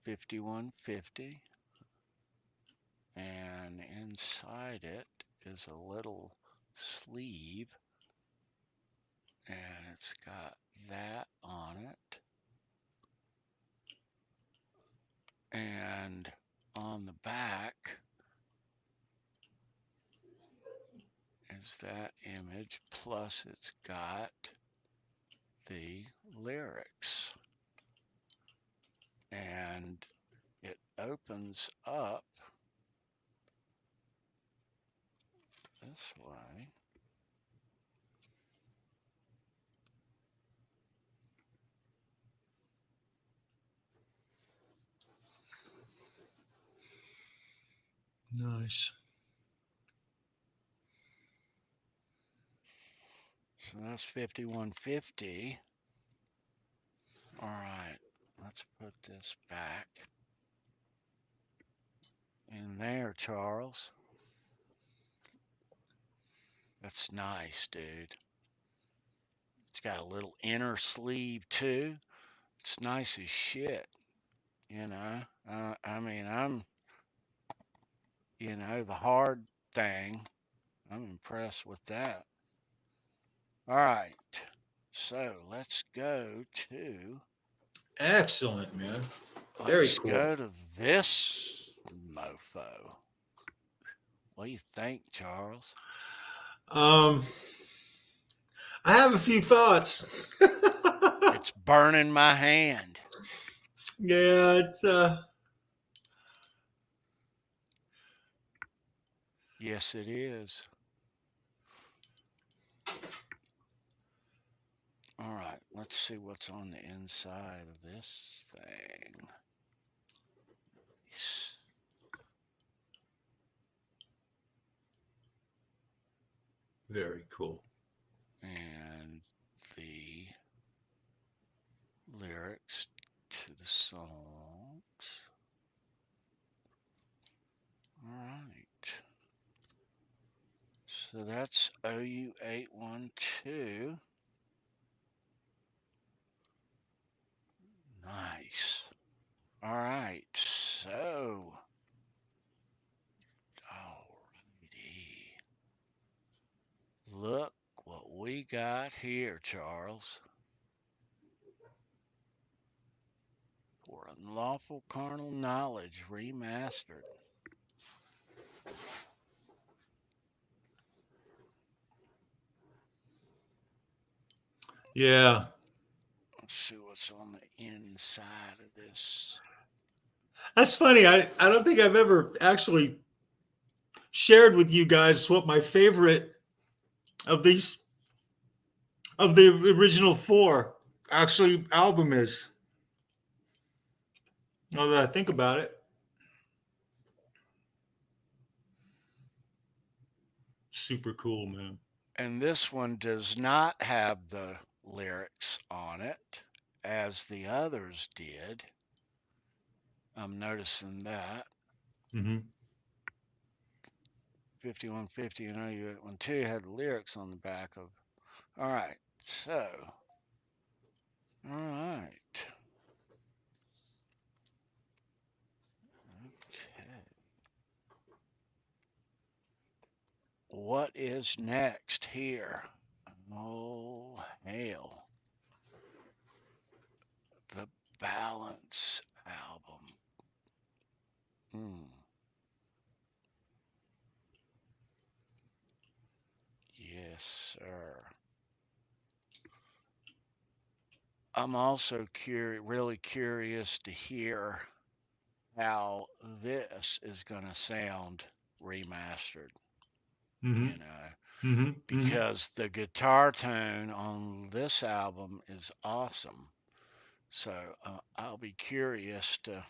5150, and inside it is a little sleeve, and it's got that on it, and on the back is that image, plus it's got the lyrics, and it opens up this way. Nice. So that's 5150. All right, let's put this back in there, Charles. That's nice, dude. It's got a little inner sleeve too. It's nice as shit, you know. I mean, the hard thing, I'm impressed with that. All right, so let's go to. Excellent, man. Very cool. Let's go to this mofo. What do you think, Charles? I have a few thoughts. It's burning my hand. Yeah, it's Yes, it is. All right, let's see what's on the inside of this thing. Nice. very cool. And the lyrics to the songs. All right. So that's OU812. Nice. All right. So, alrighty. Look what we got here, Charles. For Unlawful Carnal Knowledge Remastered. Yeah. Let's see what's on the inside of this. That's funny. I don't think I've ever actually shared with you guys what my favorite of these of the original four actually album is. Now that I think about it. Super cool, man. And this one does not have the lyrics on it as the others did. I'm noticing that. Mm-hmm. 5150 and OU812 had the lyrics on the back of. All right, so. All right. Okay. What is next here? Oh, hell. The Balance album. Yes, sir. I'm also really curious to hear how this is going to sound remastered, Mm-hmm. you know, Mm-hmm. because the guitar tone on this album is awesome. So I'll be curious to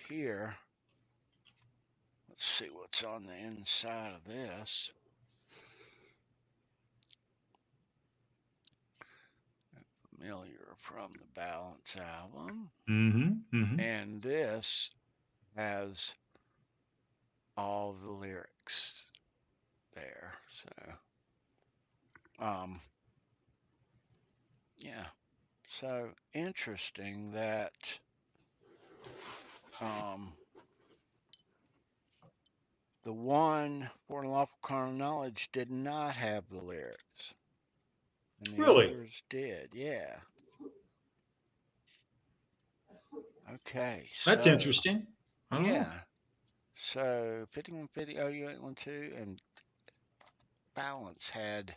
hear. Let's see what's on the inside of this. Familiar from the Balance album. Mm-hmm. Mm-hmm. And this has all the lyrics there. So, yeah. So interesting that the one for Unlawful Carnal Knowledge did not have the lyrics, and the Really? others did. Yeah. Okay. That's So interesting. I don't know. yeah. So 5150 OU812 and Balance had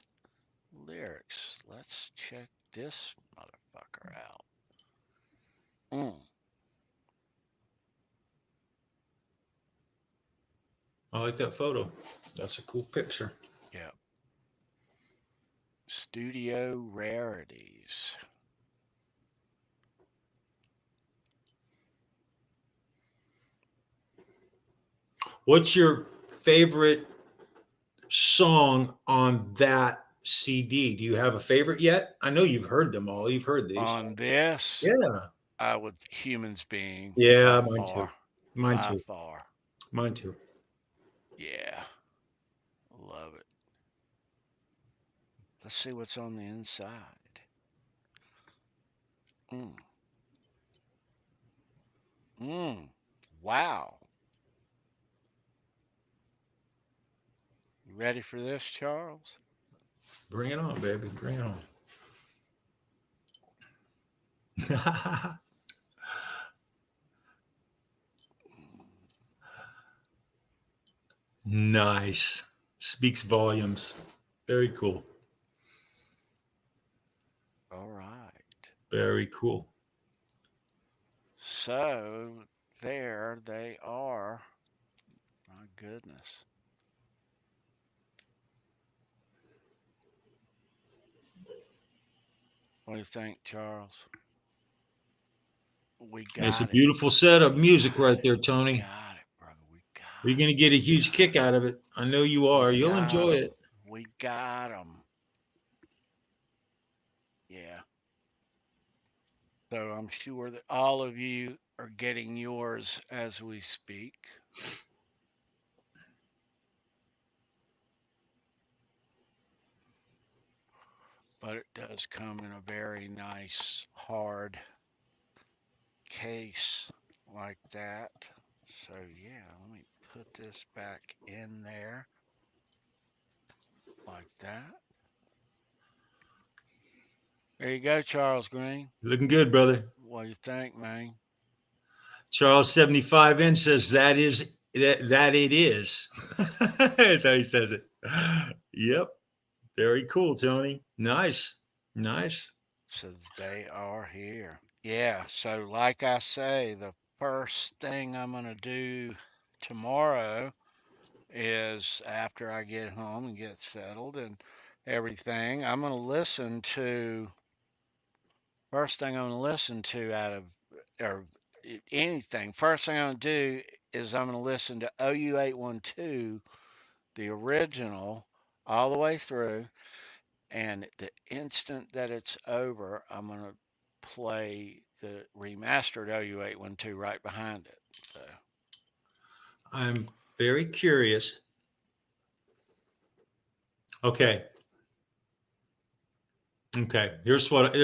lyrics. Let's check this motherfucker out. I like that photo. That's a cool picture. Yeah. Studio Rarities. What's your favorite song on that CD? Do you have a favorite yet? I know you've heard them all. You've heard these. On this, Yeah. I would Humans Being Yeah, by mine too. far. Mine By too. far. Mine too. Yeah. Love it. Let's see what's on the inside. Wow. You ready for this, Charles? Bring it on, baby. Bring it on. Nice. Speaks volumes. Very cool. All right. Very cool. So there they are. My goodness. What do you think, Charles? We It's a got it. beautiful set of music right there, Tony. Got it, bro. We got You're going to get a huge kick out of it. I know you are. You'll enjoy it. We got them. Yeah. So I'm sure that all of you are getting yours as we speak. But it does come in a very nice, hard case like that. So, yeah, let me put this back in there like that. There you go, Charles Green. Looking good, brother. What do you think, man? Charles 75 inch says that it is. That's how he says it. Yep. Very cool, Tony. Nice. Nice. So they are here. Yeah, so like I say, the first thing I'm going to do tomorrow is after I get home and get settled and everything, I'm going to listen to first thing I'm going to listen to out of or anything. First thing I'm going to do is I'm going to listen to OU812, the original, all the way through. And the instant that it's over, I'm going to play the remastered OU812 right behind it. So I'm Very curious. Okay. Here's what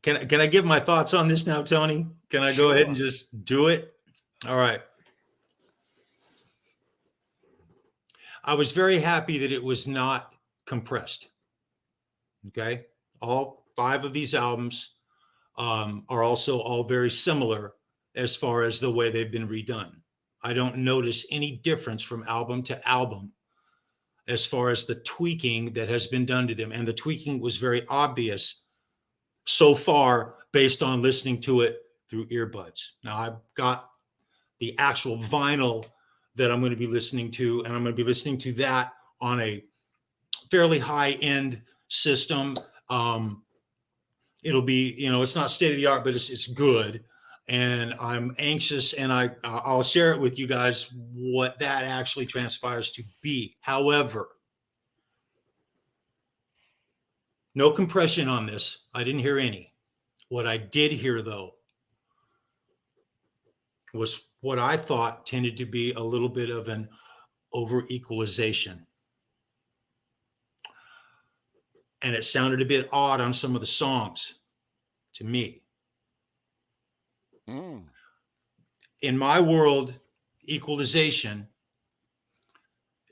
can I give my thoughts on this now, Tony? Can I go ahead and just do it? All right. I was very happy that it was not compressed. Okay. All 5 of these albums are also all very similar as far as the way they've been redone. I don't notice any difference from album to album as far as the tweaking that has been done to them. And the tweaking was very obvious so far based on listening to it through earbuds. Now I've got the actual vinyl that I'm going to be listening to, and I'm going to be listening to that on a fairly high-end system. It'll be, it's not state of the art, but it's good. And I'm anxious, and I'll share it with you guys what that actually transpires to be. However, no compression on this. I didn't hear any. What I did hear, though, was what I thought tended to be a little bit of an over-equalization. And it sounded a bit odd on some of the songs to me. In my world, equalization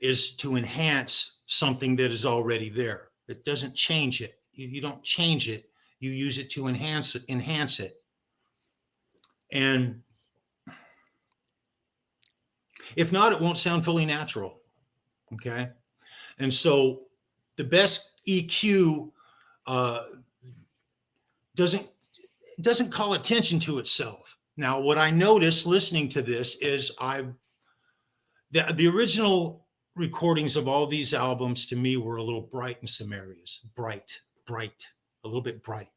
is to enhance something that is already there. It doesn't change it. You don't change it. You use it to enhance it. And if not, it won't sound fully natural. Okay. And so the best EQ doesn't call attention to itself. Now, what I noticed listening to this is the original recordings of all these albums to me were a little bright in some areas. Bright, a little bit bright.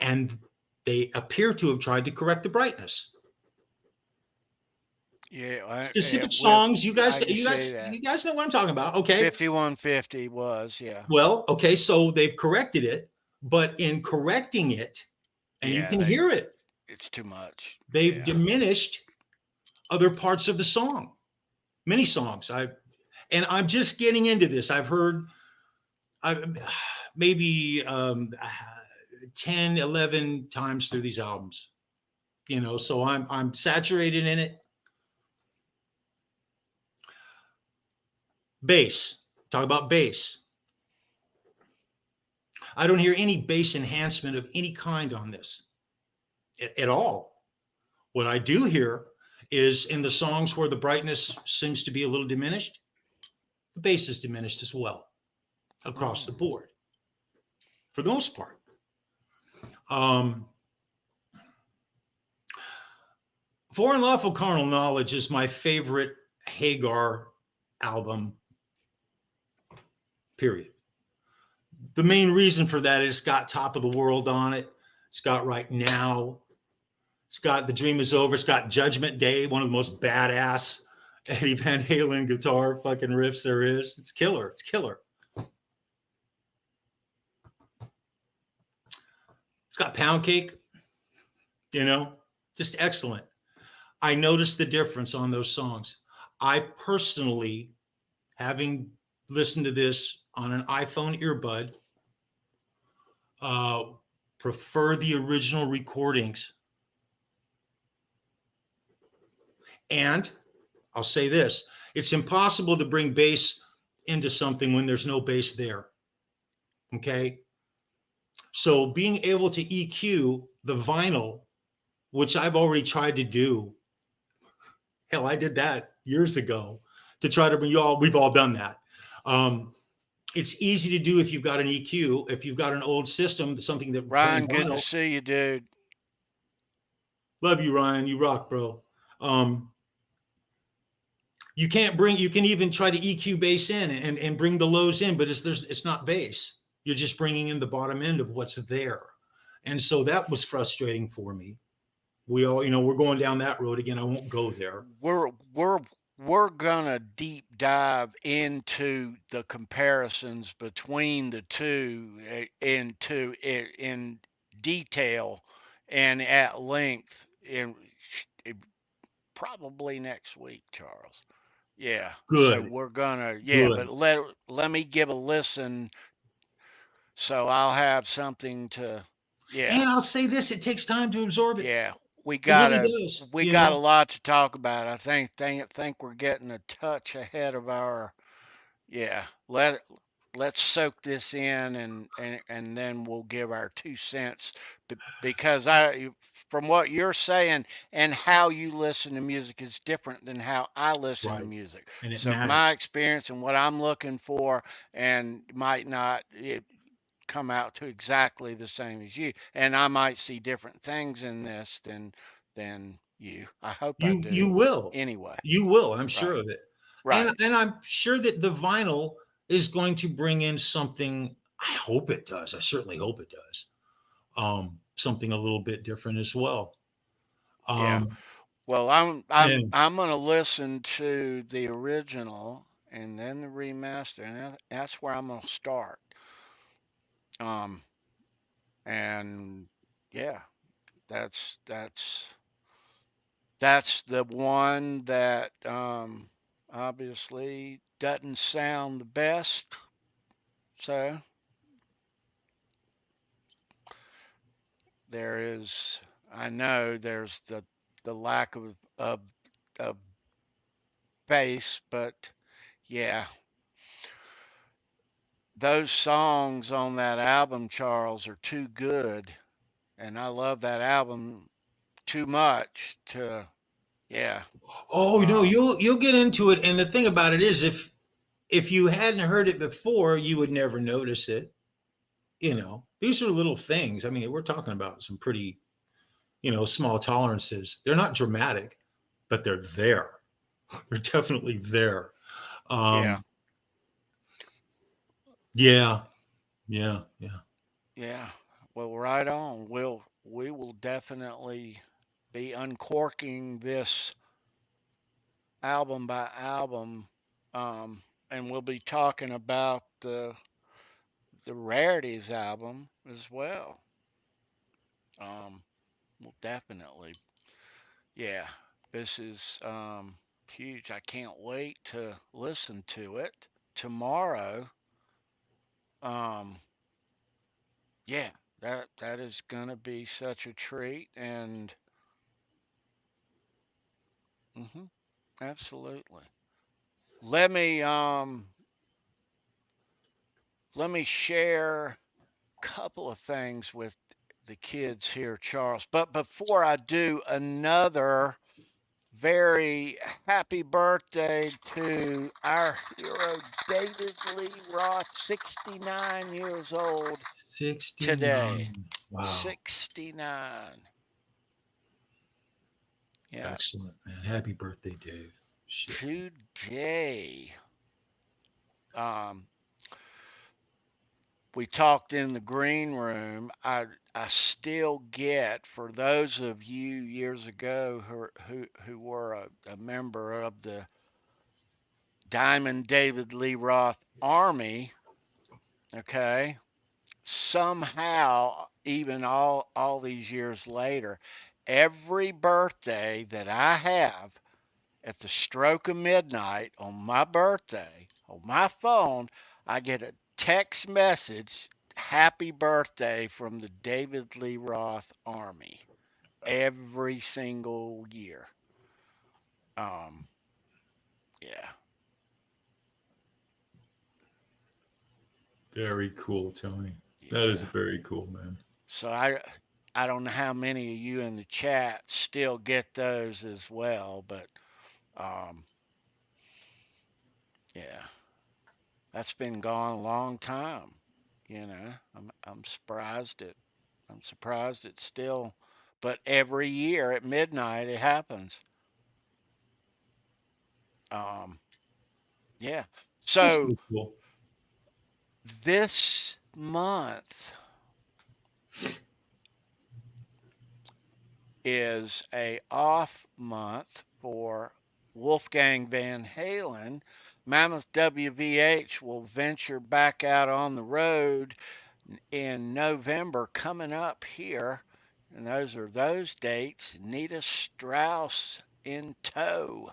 And they appear to have tried to correct the brightness. Yeah, specific songs. You guys know what I'm talking about. Okay. 5150 was, yeah. Well, okay, so they've corrected it, but in correcting it, and you can hear it, it's too much. They've diminished other parts of the song, many songs. I'm just getting into this. I've heard maybe 10, 11 times through these albums, so I'm saturated in it. Bass, talk about bass. I don't hear any bass enhancement of any kind on this at all. What I do hear is in the songs where the brightness seems to be a little diminished, the bass is diminished as well across the board for the most part. Foreign Lawful Carnal Knowledge is my favorite Hagar album, period. The main reason for that is it's got Top of the World on it. It's got Right Now. It's got The Dream Is Over. It's got Judgment Day, one of the most badass Eddie Van Halen guitar fucking riffs there is. It's killer. It's killer. It's got Pound Cake, just excellent. I noticed the difference on those songs. I personally, having listened to this on an iPhone earbud, prefer the original recordings. And I'll say this, it's impossible to bring bass into something when there's no bass there. Okay. So being able to EQ the vinyl, which I've already tried to do. Hell, I did that years ago to try to bring you all, we've all done that. It's easy to do if you've got an EQ, if you've got an old system, something that Ryan, good to see you, dude. Love you, Ryan. You rock, bro. You can even try to EQ bass in and bring the lows in, but it's not bass. You're just bringing in the bottom end of what's there. And so that was frustrating for me. We all, we're going down that road again. I won't go there. We're gonna deep dive into the comparisons between the two in detail and at length probably next week, Charles. Yeah. So Good. we're gonna, yeah, Good. but let me give a listen so I'll have something to, yeah, And I'll say this: it takes time to absorb it. yeah. We It really gotta does. we got a lot to talk about. I think we're getting a touch ahead of our, yeah. Let's soak this in and then we'll give our 2 cents because from what you're saying and how you listen to music is different than how I That's listen to right. music. And it So my matters. experience and what I'm looking for and might not come out to exactly the same as you, and I might see different things in this than you. I hope I You do. will. Anyway, You will. I'm sure right, of it. right. And I'm sure that the vinyl is going to bring in something. I hope it does. I certainly hope it does. Something a little bit different as well. Yeah. Um, Well, I'm and I'm gonna listen to the original and then the remaster, and that's where I'm gonna start. Um, and yeah, that's that's that's the one that obviously doesn't sound the best. So there is, I know there's the lack of bass, but yeah, those songs on that album, Charles, are too good, and I love that album too much to, yeah. oh no, Um, you'll get into it. And the thing about it is, if you hadn't heard it before, you would never notice it. These are little things. I mean, we're talking about some pretty, small tolerances. They're not dramatic, but they're there. They're definitely there. yeah, Um, yeah, yeah, yeah. yeah. Well, right on. We will definitely be uncorking this album by album, and we'll be talking about the rarities album as well. Um, we'll definitely, yeah. This is huge. I can't wait to listen to it tomorrow. Um, yeah, that is gonna be such a treat, and hmm absolutely. Let me um let me share a couple of things with the kids here, Charles. But before I do, another very happy birthday to our hero David Lee Roth, 69 years old today. 69. Wow. 69. Yeah, Excellent, man. Happy birthday, Dave. Shit. today. Um, we talked in the green room. I still get, for those of you years ago who were a member of the Diamond David Lee Roth Army, okay, somehow even all these years later, every birthday that I have at the stroke of midnight on my birthday, on my phone, I get a text message, happy birthday from the David Lee Roth Army every single year. Um, yeah, Very cool, Tony. That is yeah. very cool, man. So I don't know how many of you in the chat still get those as well, but um, yeah, that's been gone a long time. I'm surprised I'm surprised it's still, but every year at midnight it happens. Um, yeah. That's So so cool. this month is a off month for Wolfgang Van Halen. Mammoth WVH will venture back out on the road in November coming up here. And those are those dates. Nita Strauss in tow.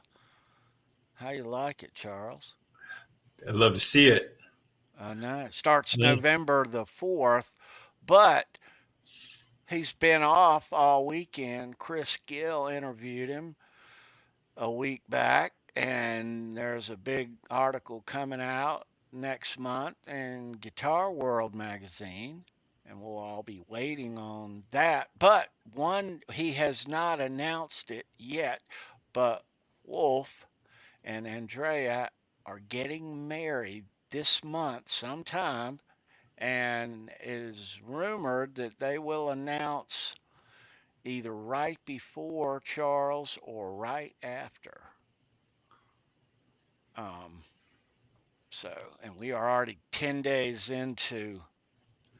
How you like it, Charles? I'd love to see it. I know it starts Yes. November the 4th, but he's been off all weekend. Chris Gill interviewed him a week back, and there's a big article coming out next month in Guitar World magazine, and we'll all be waiting on that. But one, he has not announced it yet, but Wolf and Andrea are getting married this month sometime, and it is rumored that they will announce either right before Charles or right after. Um, and we are already 10 days into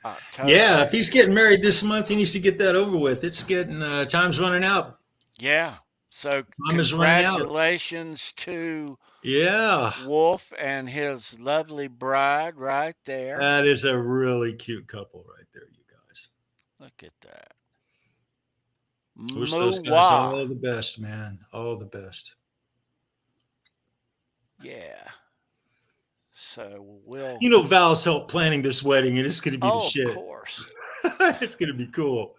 October. Yeah, if he's getting married this month, he needs to get that over with. It's getting time's running out. Yeah. So Time is running out. congratulations to Yeah, Wolf and his lovely bride right there. that is a really cute couple right there, you guys. Look at that. Wish those guys Mooah. all the best, man. All the best. Yeah. So we'll. You know, Val's helped planning this wedding, and it's going to be the Of shit. course. It's going to be cool.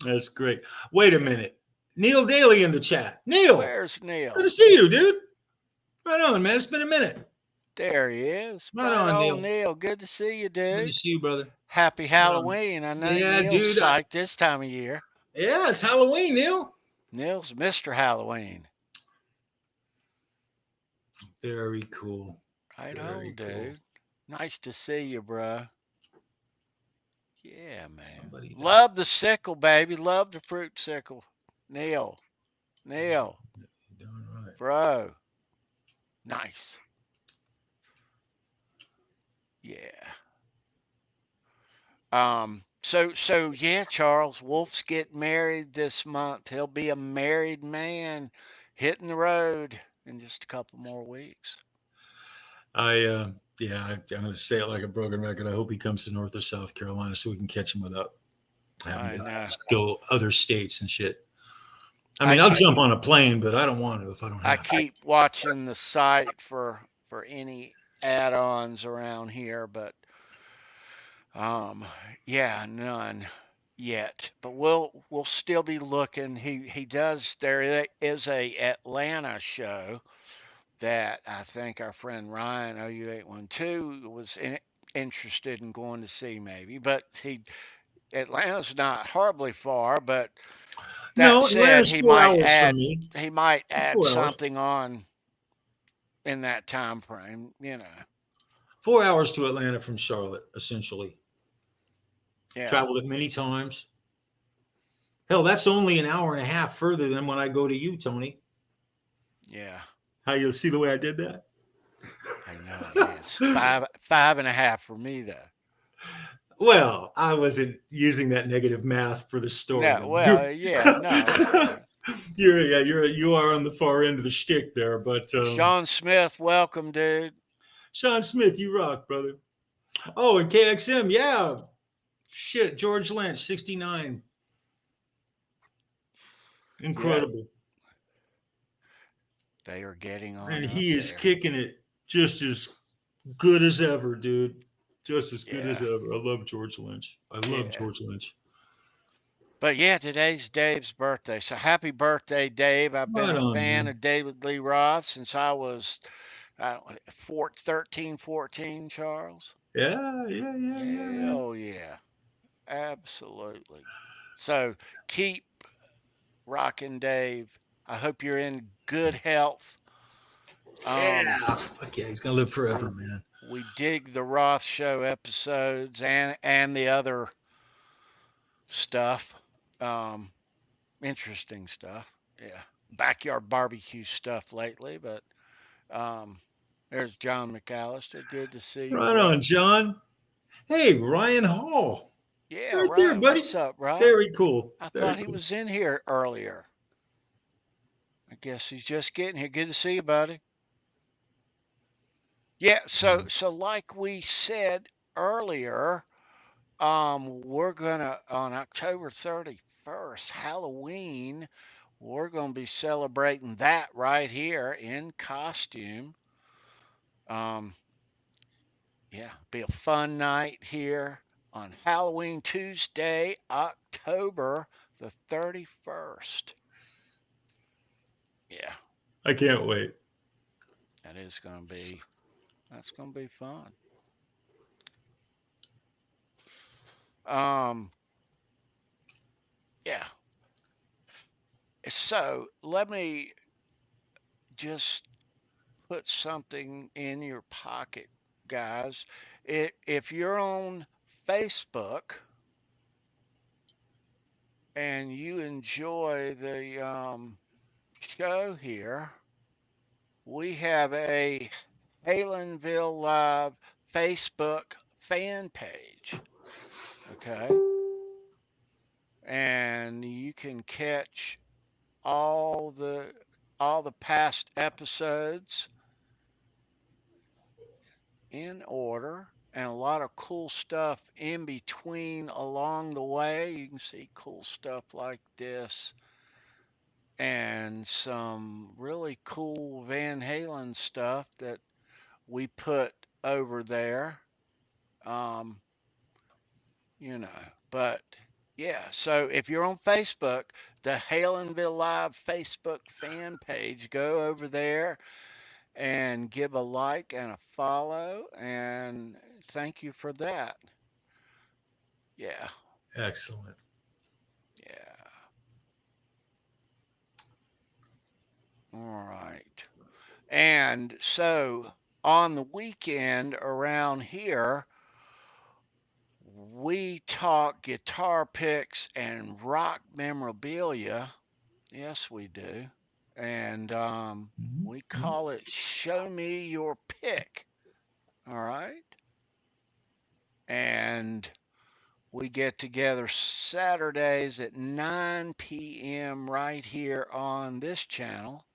That's great. Wait a minute. Neil Daly in the chat. Neil. Where's Neil? Good to see you, dude. Right on, man. It's been a minute. There he is. Right on, Neil. Neil. Good to see you, dude. Good to see you, brother. Happy Halloween. I know Yeah, Neil's dude. psyched this time of year. Yeah, it's Halloween, Neil. Neil's Mr. Halloween. Very cool. Right Very on, cool. dude. Nice to see you, bro. Yeah, man. Somebody Love does. the sickle, baby. Love the fruit sickle. Neil. You're doing right. Bro. Nice. Yeah. So yeah, Charles Wolf's getting married this month. He'll be a married man hitting the road in just a couple more weeks. I'm going to say it like a broken record. I hope he comes to North or South Carolina so we can catch him without having to go other states and shit. I mean, I'll jump on a plane, but I don't want to if I don't have to. I keep watching the site for any add-ons around here, but yeah, none yet. But we'll still be looking. He does. There is a Atlanta show that I think our friend Ryan OU812 was interested in going to see, maybe. But Atlanta's not horribly far, but that said, Atlanta's 4 hours from me. He might add 4 hours. something on in that time frame, 4 hours to Atlanta from Charlotte, essentially. Yeah. Traveled it many times. Hell, that's only an hour and a half further than when I go to you, Tony. Yeah. How you see the way I did that? I know. Man. It's five and a half for me, though. Well, I wasn't using that negative math for the story. No, well, yeah, no. You are on the far end of the shtick there, but Sean Smith, welcome, dude. Sean Smith, you rock, brother. Oh, and KXM, yeah. Shit, George Lynch, 69. Incredible. Yeah. They are getting on. And he is kicking it just as good as ever, dude. Just as good as ever. I love George Lynch. I love George Lynch. But yeah, today's Dave's birthday. So happy birthday, Dave. I've been a fan of David Lee Roth since I was 13, 14, Charles. Yeah. Oh, yeah. Absolutely. So keep rocking, Dave. I hope you're in good health. Fuck yeah, he's going to live forever, man. We dig the Roth Show episodes and the other stuff. Interesting stuff. Yeah. Backyard barbecue stuff lately, but there's John McAllister. Good to see you. Right on, John. Hey, Ryan Hall. Yeah, right Ryan, there, buddy. What's up, Ryan? Very cool. I thought he was in here earlier. I guess he's just getting here. Good to see you, buddy. Yeah, so like we said earlier, we're gonna on October 31st, Halloween, we're going to be celebrating that right here in costume. Yeah, be a fun night here on Halloween Tuesday, October the 31st. Yeah, I can't wait. that's going to be fun. Yeah. So let me just put something in your pocket, guys. If you're on Facebook and you enjoy the show here, we have a Halenville Live Facebook fan page. Okay. And you can catch all the past episodes in order and a lot of cool stuff in between along the way. You can see cool stuff like this and some really cool Van Halen stuff that we put over there. Um, you know, but yeah, so if you're on Facebook, the Halenville Live Facebook fan page, go over there and give a like and a follow, and thank you for that. Yeah, Excellent. yeah. All right. And so on the weekend around here, we talk guitar picks and rock memorabilia. Yes, we do. And we call it Show Me Your Pick. All right. And we get together Saturdays at 9 p.m. right here on this channel.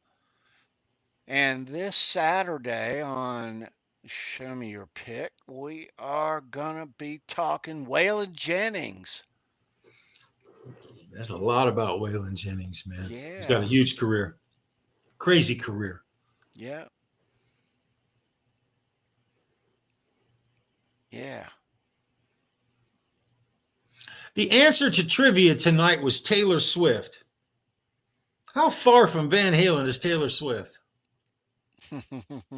And this Saturday on Show Me Your Pick, we are going to be talking Waylon Jennings. There's a lot about Waylon Jennings, man. Yeah. He's got a huge career. Crazy career. Yeah. Yeah. The answer to trivia tonight was Taylor Swift. How far from Van Halen is Taylor Swift?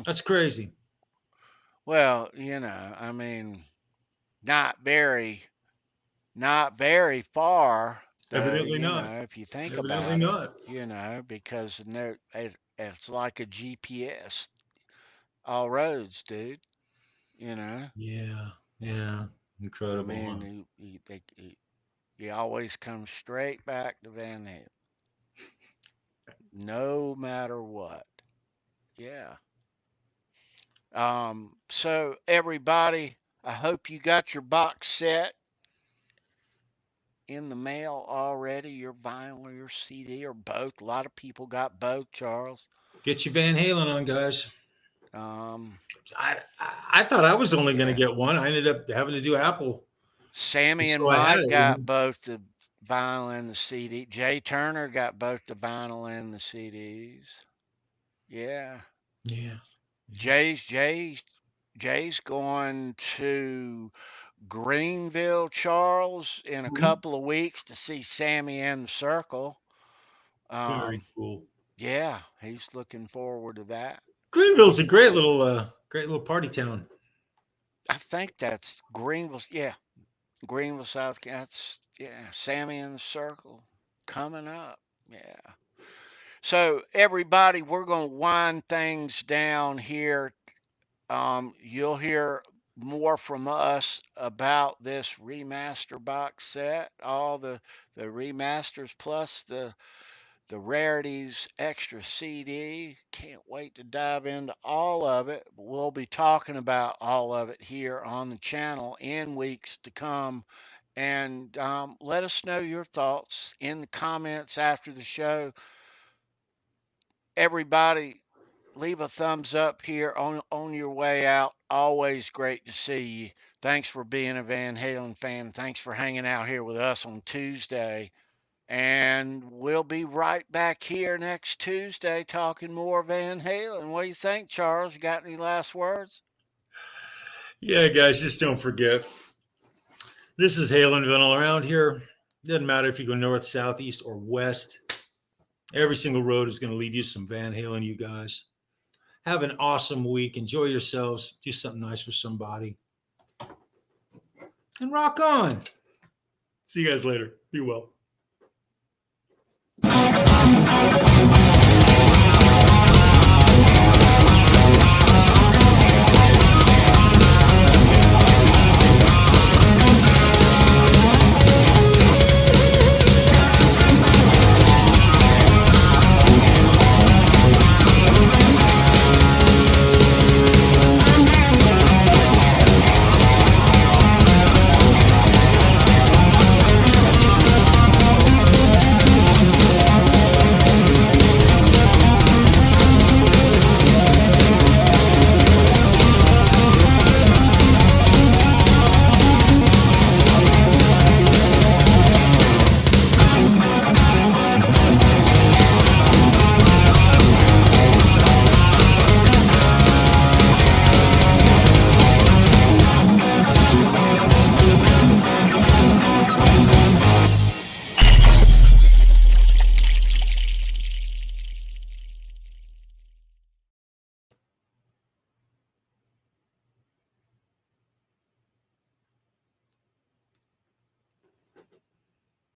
That's crazy. Well, I mean, not very far, though, Evidently not. if you think Evidently about not. it, because it's like a GPS. All roads, dude. Yeah. Yeah. I Incredible. Huh? mean, you always come straight back to Van Halen, no matter what. Yeah. So everybody, I hope you got your box set in the mail already, your vinyl or your CD or both. A lot of people got both, Charles. Get your Van Halen on, guys. Um, I thought I was only going to get one. I ended up having to do Apple. Sammy and So I had Mike it. got both the vinyl and the CD. Jay Turner got both the vinyl and the CDs. Yeah. Yeah. Jay's going to Greenville, Charles, in a couple of weeks to see Sammy and the Circle. Very cool. Yeah, he's looking forward to that. Greenville's a great little party town. I think that's Greenville. Yeah, Greenville, South Carolina. Sammy and the Circle coming up. Yeah. So everybody, we're going to wind things down here. You'll hear more from us about this remaster box set, all the remasters plus the rarities extra CD. Can't wait to dive into all of it. We'll be talking about all of it here on the channel in weeks to come. And let us know your thoughts in the comments after the show. Everybody, leave a thumbs up here on your way out. Always great to see you. Thanks for being a Van Halen fan. Thanks for hanging out here with us on Tuesday. And we'll be right back here next Tuesday talking more Van Halen. What do you think, Charles? You got any last words? Yeah, guys, just don't forget. This is HALENVILLE around here. Doesn't matter if you go north, south, east, or west. Every single road is going to lead you to some Van Halen, you guys. Have an awesome week. Enjoy yourselves. Do something nice for somebody. And rock on. See you guys later. Be well.